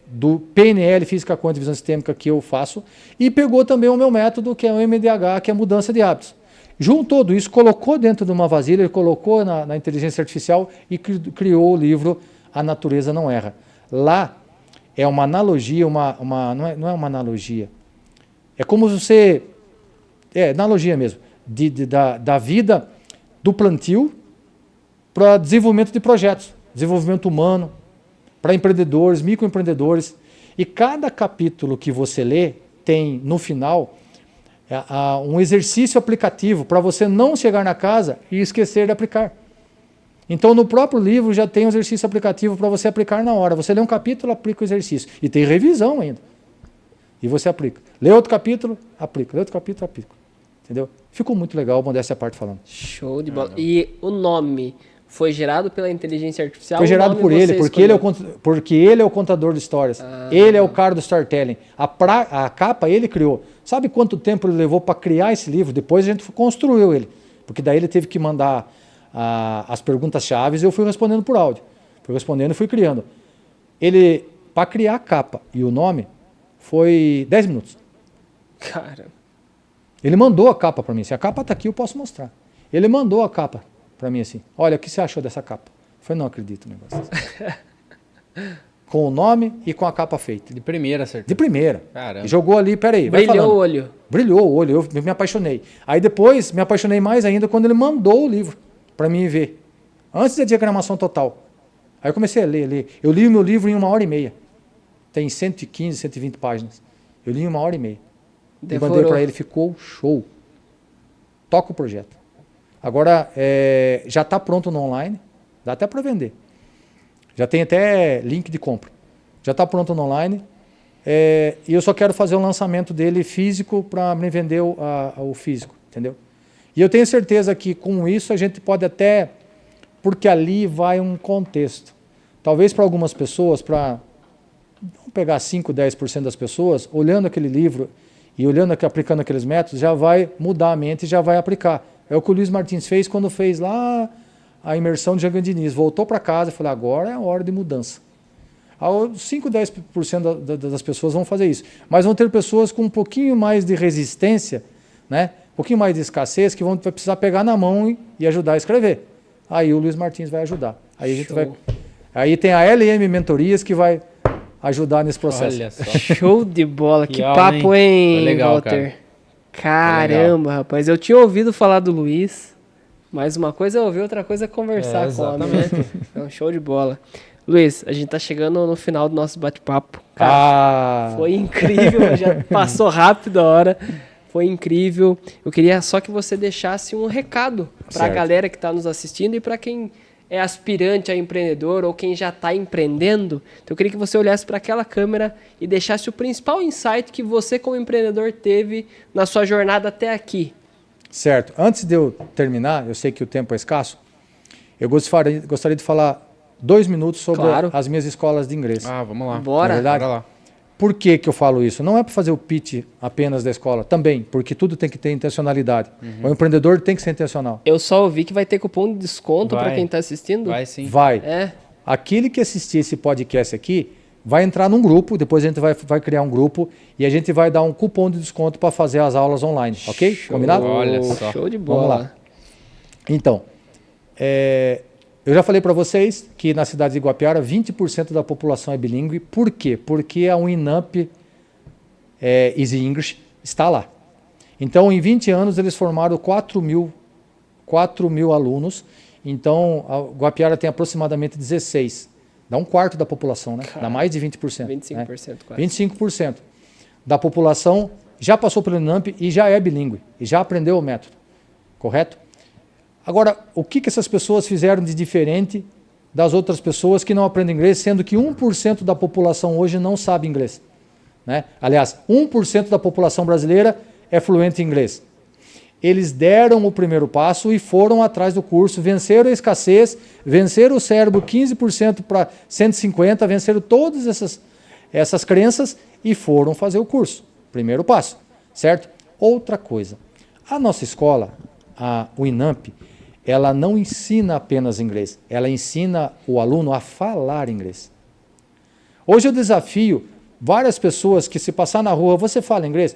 do PNL, Física Quântica e Visão Sistêmica, que eu faço, e pegou também o meu método, que é o MDH, que é a mudança de hábitos. Juntou tudo isso, colocou dentro de uma vasilha, ele colocou na inteligência artificial e criou o livro A Natureza Não Erra. Lá, é uma analogia, não é uma analogia. É como você... É analogia mesmo. Da vida do plantio para desenvolvimento de projetos. Desenvolvimento humano, para empreendedores, microempreendedores. E cada capítulo que você lê tem, no final, um exercício aplicativo para você não chegar na casa e esquecer de aplicar. Então, no próprio livro já tem um exercício aplicativo para você aplicar na hora. Você lê um capítulo, aplica o exercício. E tem revisão ainda. E você aplica. Lê outro capítulo, aplica. Lê outro capítulo, aplica. Entendeu? Ficou muito legal, modéstia à parte falando. Show de bola. E o nome foi gerado pela inteligência artificial? Foi gerado por ele, porque ele é o contador de histórias. Ele é o cara do storytelling. A capa ele criou. Sabe quanto tempo ele levou para criar esse livro? Depois a gente construiu ele. Porque daí ele teve que mandar as perguntas-chave e eu fui respondendo por áudio. Fui respondendo e fui criando. Ele, para criar a capa e o nome, foi 10 minutos. Cara. Ele mandou a capa para mim. Se a capa está aqui, eu posso mostrar. Ele mandou a capa para mim assim. Olha, o que você achou dessa capa? Eu falei, não acredito no negócio. Com o nome e com a capa feita. De primeira, certo? De primeira. Caramba. E jogou ali, peraí. Brilhou o olho. Brilhou o olho, eu me apaixonei. Aí depois, me apaixonei mais ainda quando ele mandou o livro para mim ver. Antes da diagramação total. Aí eu comecei a ler. Eu li o meu livro em 1h30. Tem 115, 120 páginas. Eu li em 1h30. E mandei para ele, ficou show. Toca o projeto. Agora, já está pronto no online. Dá até para vender. Já tem até link de compra. Já está pronto no online. E eu só quero fazer um lançamento dele físico para me vender o físico. Entendeu? E eu tenho certeza que com isso a gente pode até... Porque ali vai um contexto. Talvez para algumas pessoas, vamos pegar 5, 10% das pessoas, olhando aquele livro e aplicando aqueles métodos, já vai mudar a mente e já vai aplicar. É o que o Luiz Martins fez quando fez lá a imersão de Jean Diniz. Voltou para casa e falou, agora é a hora de mudança. 5, 10% das pessoas vão fazer isso. Mas vão ter pessoas com um pouquinho mais de resistência, né? Um pouquinho mais de escassez, que vai precisar pegar na mão e ajudar a escrever. Aí o Luiz Martins vai ajudar. Aí a gente vai... Aí tem a LM Mentorias que vai ajudar nesse processo. Olha só. Show de bola. Que aula, papo, hein, legal, Walter? Caramba, rapaz. Eu tinha ouvido falar do Luiz, mas uma coisa é ouvir, outra coisa é conversar com o homem, né? É um show de bola. Luiz, a gente tá chegando no final do nosso bate-papo. Cara, foi incrível, já passou rápido a hora. Foi incrível. Eu queria só que você deixasse um recado para a galera que está nos assistindo e para quem é aspirante a empreendedor ou quem já está empreendendo. Então eu queria que você olhasse para aquela câmera e deixasse o principal insight que você como empreendedor teve na sua jornada até aqui. Certo. Antes de eu terminar, eu sei que o tempo é escasso, eu gostaria de falar 2 minutos sobre as minhas escolas de inglês. Vamos lá. Bora. Bora lá. Por que eu falo isso? Não é para fazer o pitch apenas da escola, também, porque tudo tem que ter intencionalidade. O empreendedor tem que ser intencional. Eu só ouvi que vai ter cupom de desconto para quem está assistindo. Vai sim. Vai. É. Aquele que assistir esse podcast aqui vai entrar num grupo, depois a gente vai criar um grupo e a gente vai dar um cupom de desconto para fazer as aulas online, ok? Combinado? Olha só. Show de bola. Vamos lá. Então, eu já falei para vocês que na cidade de Iguapiara 20% da população é bilíngue. Por quê? Porque a Uninamp Easy English está lá. Então, em 20 anos, eles formaram 4 mil alunos. Então, a Iguapiara tem aproximadamente 16. Dá um quarto da população, né? Dá mais de 20%. 25% né? quase. 25% da população já passou pelo Uninamp e já é bilíngue. E já aprendeu o método. Correto? Agora, o que essas pessoas fizeram de diferente das outras pessoas que não aprendem inglês, sendo que 1% da população hoje não sabe inglês? Né? Aliás, 1% da população brasileira é fluente em inglês. Eles deram o primeiro passo e foram atrás do curso, venceram a escassez, venceram o cérebro 15% para 150%, venceram todas essas crenças e foram fazer o curso. Primeiro passo, certo? Outra coisa, a nossa escola, a Uninamp, ela não ensina apenas inglês, ela ensina o aluno a falar inglês. Hoje eu desafio várias pessoas que se passar na rua, você fala inglês?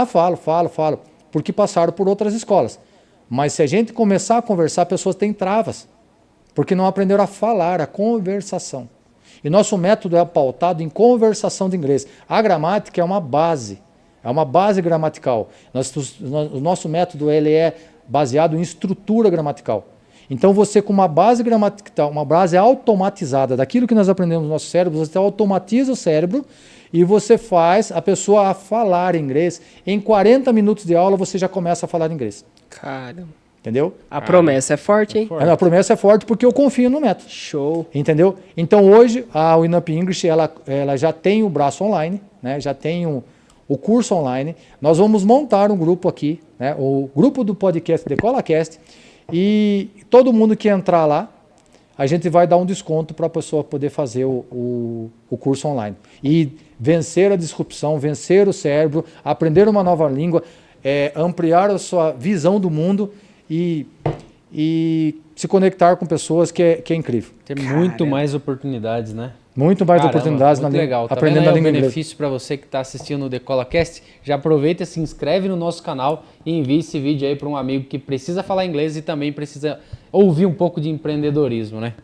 Falo, porque passaram por outras escolas. Mas se a gente começar a conversar, pessoas têm travas, porque não aprenderam a falar, a conversação. E nosso método é pautado em conversação de inglês. A gramática é uma base gramatical. O nosso método ele é baseado em estrutura gramatical. Então você com uma base gramatical, uma base automatizada daquilo que nós aprendemos no nosso cérebro, você automatiza o cérebro e você faz a pessoa a falar inglês. Em 40 minutos de aula você já começa a falar inglês. Caramba. Entendeu? A promessa é forte, hein? A promessa é forte porque eu confio no método. Show. Entendeu? Então hoje a Uninamp English ela já tem o braço online, né? Já tem o curso online. Nós vamos montar um grupo aqui, né? O grupo do podcast DecolaCast, e todo mundo que entrar lá, a gente vai dar um desconto para a pessoa poder fazer o curso online. E vencer a disrupção, vencer o cérebro, aprender uma nova língua, ampliar a sua visão do mundo e se conectar com pessoas que é incrível. Tem muito mais oportunidades, né? Muito mais oportunidades muito legal. Tá aprendendo a língua inglesa. Benefício para você que está assistindo o DecolaCast. Já aproveita, se inscreve no nosso canal e envie esse vídeo aí para um amigo que precisa falar inglês e também precisa ouvir um pouco de empreendedorismo, né?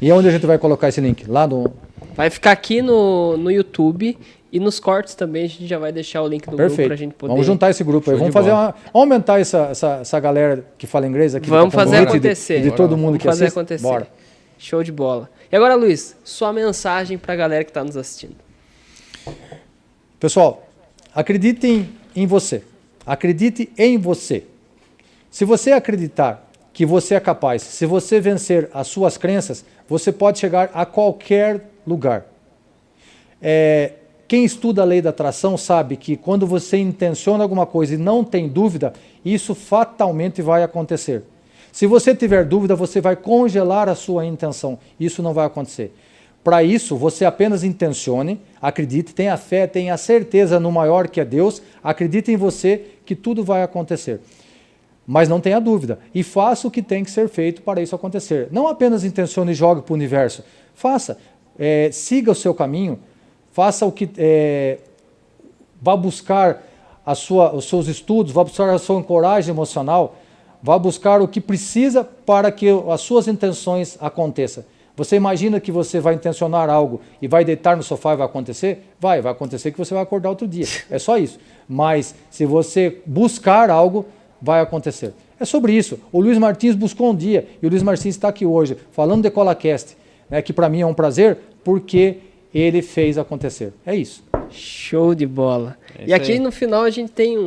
E onde a gente vai colocar esse link? Lá no... Vai ficar aqui no YouTube e nos cortes também. A gente já vai deixar o link do grupo para a gente poder... Vamos juntar esse grupo aí. Vamos aumentar essa galera que fala inglês aqui. Vamos fazer acontecer. De todo mundo que assiste. Acontecer. Bora. Show de bola. E agora, Luiz, sua mensagem para a galera que está nos assistindo. Pessoal, acreditem em você. Acredite em você. Se você acreditar que você é capaz, se você vencer as suas crenças, você pode chegar a qualquer lugar. Quem estuda a lei da atração sabe que quando você intenciona alguma coisa e não tem dúvida, isso fatalmente vai acontecer. Se você tiver dúvida, você vai congelar a sua intenção. Isso não vai acontecer. Para isso, você apenas intencione, acredite, tenha fé, tenha certeza no maior que é Deus, acredite em você que tudo vai acontecer. Mas não tenha dúvida. E faça o que tem que ser feito para isso acontecer. Não apenas intencione e jogue para o universo. Faça. Siga o seu caminho. Faça o que... vá buscar os seus estudos, vá buscar a sua ancoragem emocional. Vá buscar o que precisa para que as suas intenções aconteçam. Você imagina que você vai intencionar algo e vai deitar no sofá e vai acontecer? Vai acontecer que você vai acordar outro dia. É só isso. Mas se você buscar algo, vai acontecer. É sobre isso. O Luiz Martins buscou um dia e o Luiz Martins está aqui hoje falando de EcolaCast, né, que para mim é um prazer porque ele fez acontecer. É isso. Show de bola. E aqui aí, no final a gente tem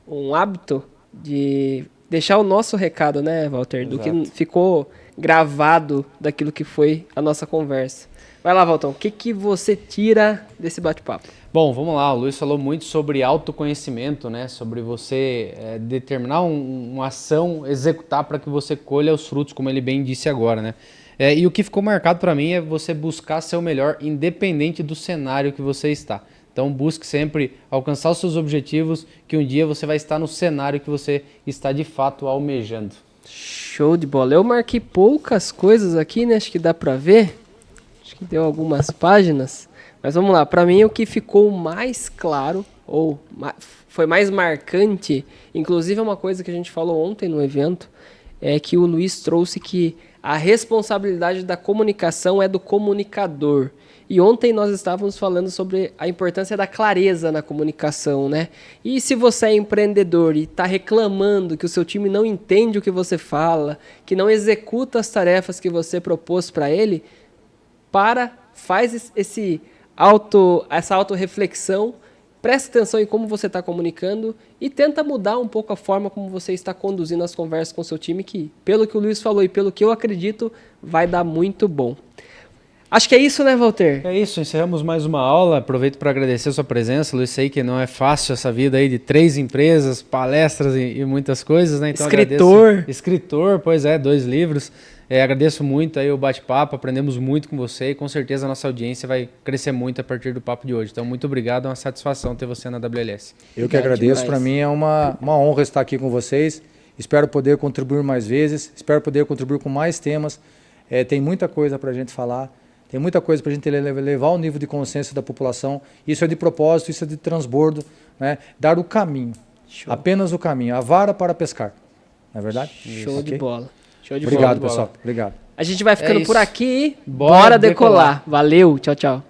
um hábito de deixar o nosso recado, né, Walter? Do que ficou gravado daquilo que foi a nossa conversa. Vai lá, Valtão, o que você tira desse bate-papo? Bom, vamos lá, o Luiz falou muito sobre autoconhecimento, né? Sobre você determinar uma ação, executar para que você colha os frutos, como ele bem disse agora, né? E o que ficou marcado para mim é você buscar ser o melhor, independente do cenário que você está. Então busque sempre alcançar os seus objetivos, que um dia você vai estar no cenário que você está de fato almejando. Show de bola. Eu marquei poucas coisas aqui, né? Acho que dá para ver. Acho que deu algumas páginas. Mas vamos lá. Para mim, o que ficou mais claro, ou foi mais marcante, inclusive é uma coisa que a gente falou ontem no evento, é que o Luiz trouxe que a responsabilidade da comunicação é do comunicador. E ontem nós estávamos falando sobre a importância da clareza na comunicação, né? E se você é empreendedor e está reclamando que o seu time não entende o que você fala, que não executa as tarefas que você propôs para ele, faz essa autorreflexão, presta atenção em como você está comunicando e tenta mudar um pouco a forma como você está conduzindo as conversas com o seu time, que, pelo que o Luiz falou e pelo que eu acredito, vai dar muito bom. Acho que é isso, né, Walter? É isso, encerramos mais uma aula. Aproveito para agradecer a sua presença, Luiz. Sei que não é fácil essa vida aí de 3 empresas, palestras e muitas coisas, né? Então, escritor, pois é, 2 livros. Agradeço muito aí o bate-papo, aprendemos muito com você e com certeza a nossa audiência vai crescer muito a partir do papo de hoje. Então, muito obrigado, é uma satisfação ter você na WLS. Eu que agradeço, para mim é uma honra estar aqui com vocês. Espero poder contribuir mais vezes, espero poder contribuir com mais temas. Tem muita coisa para a gente falar. Tem muita coisa para a gente levar o nível de consciência da população. Isso é de propósito, isso é de transbordo, né? Dar o caminho, apenas o caminho, a vara para pescar. Não é verdade? Show de bola. Obrigado, pessoal. Obrigado. A gente vai ficando por aqui. Bora decolar. Valeu, tchau, tchau.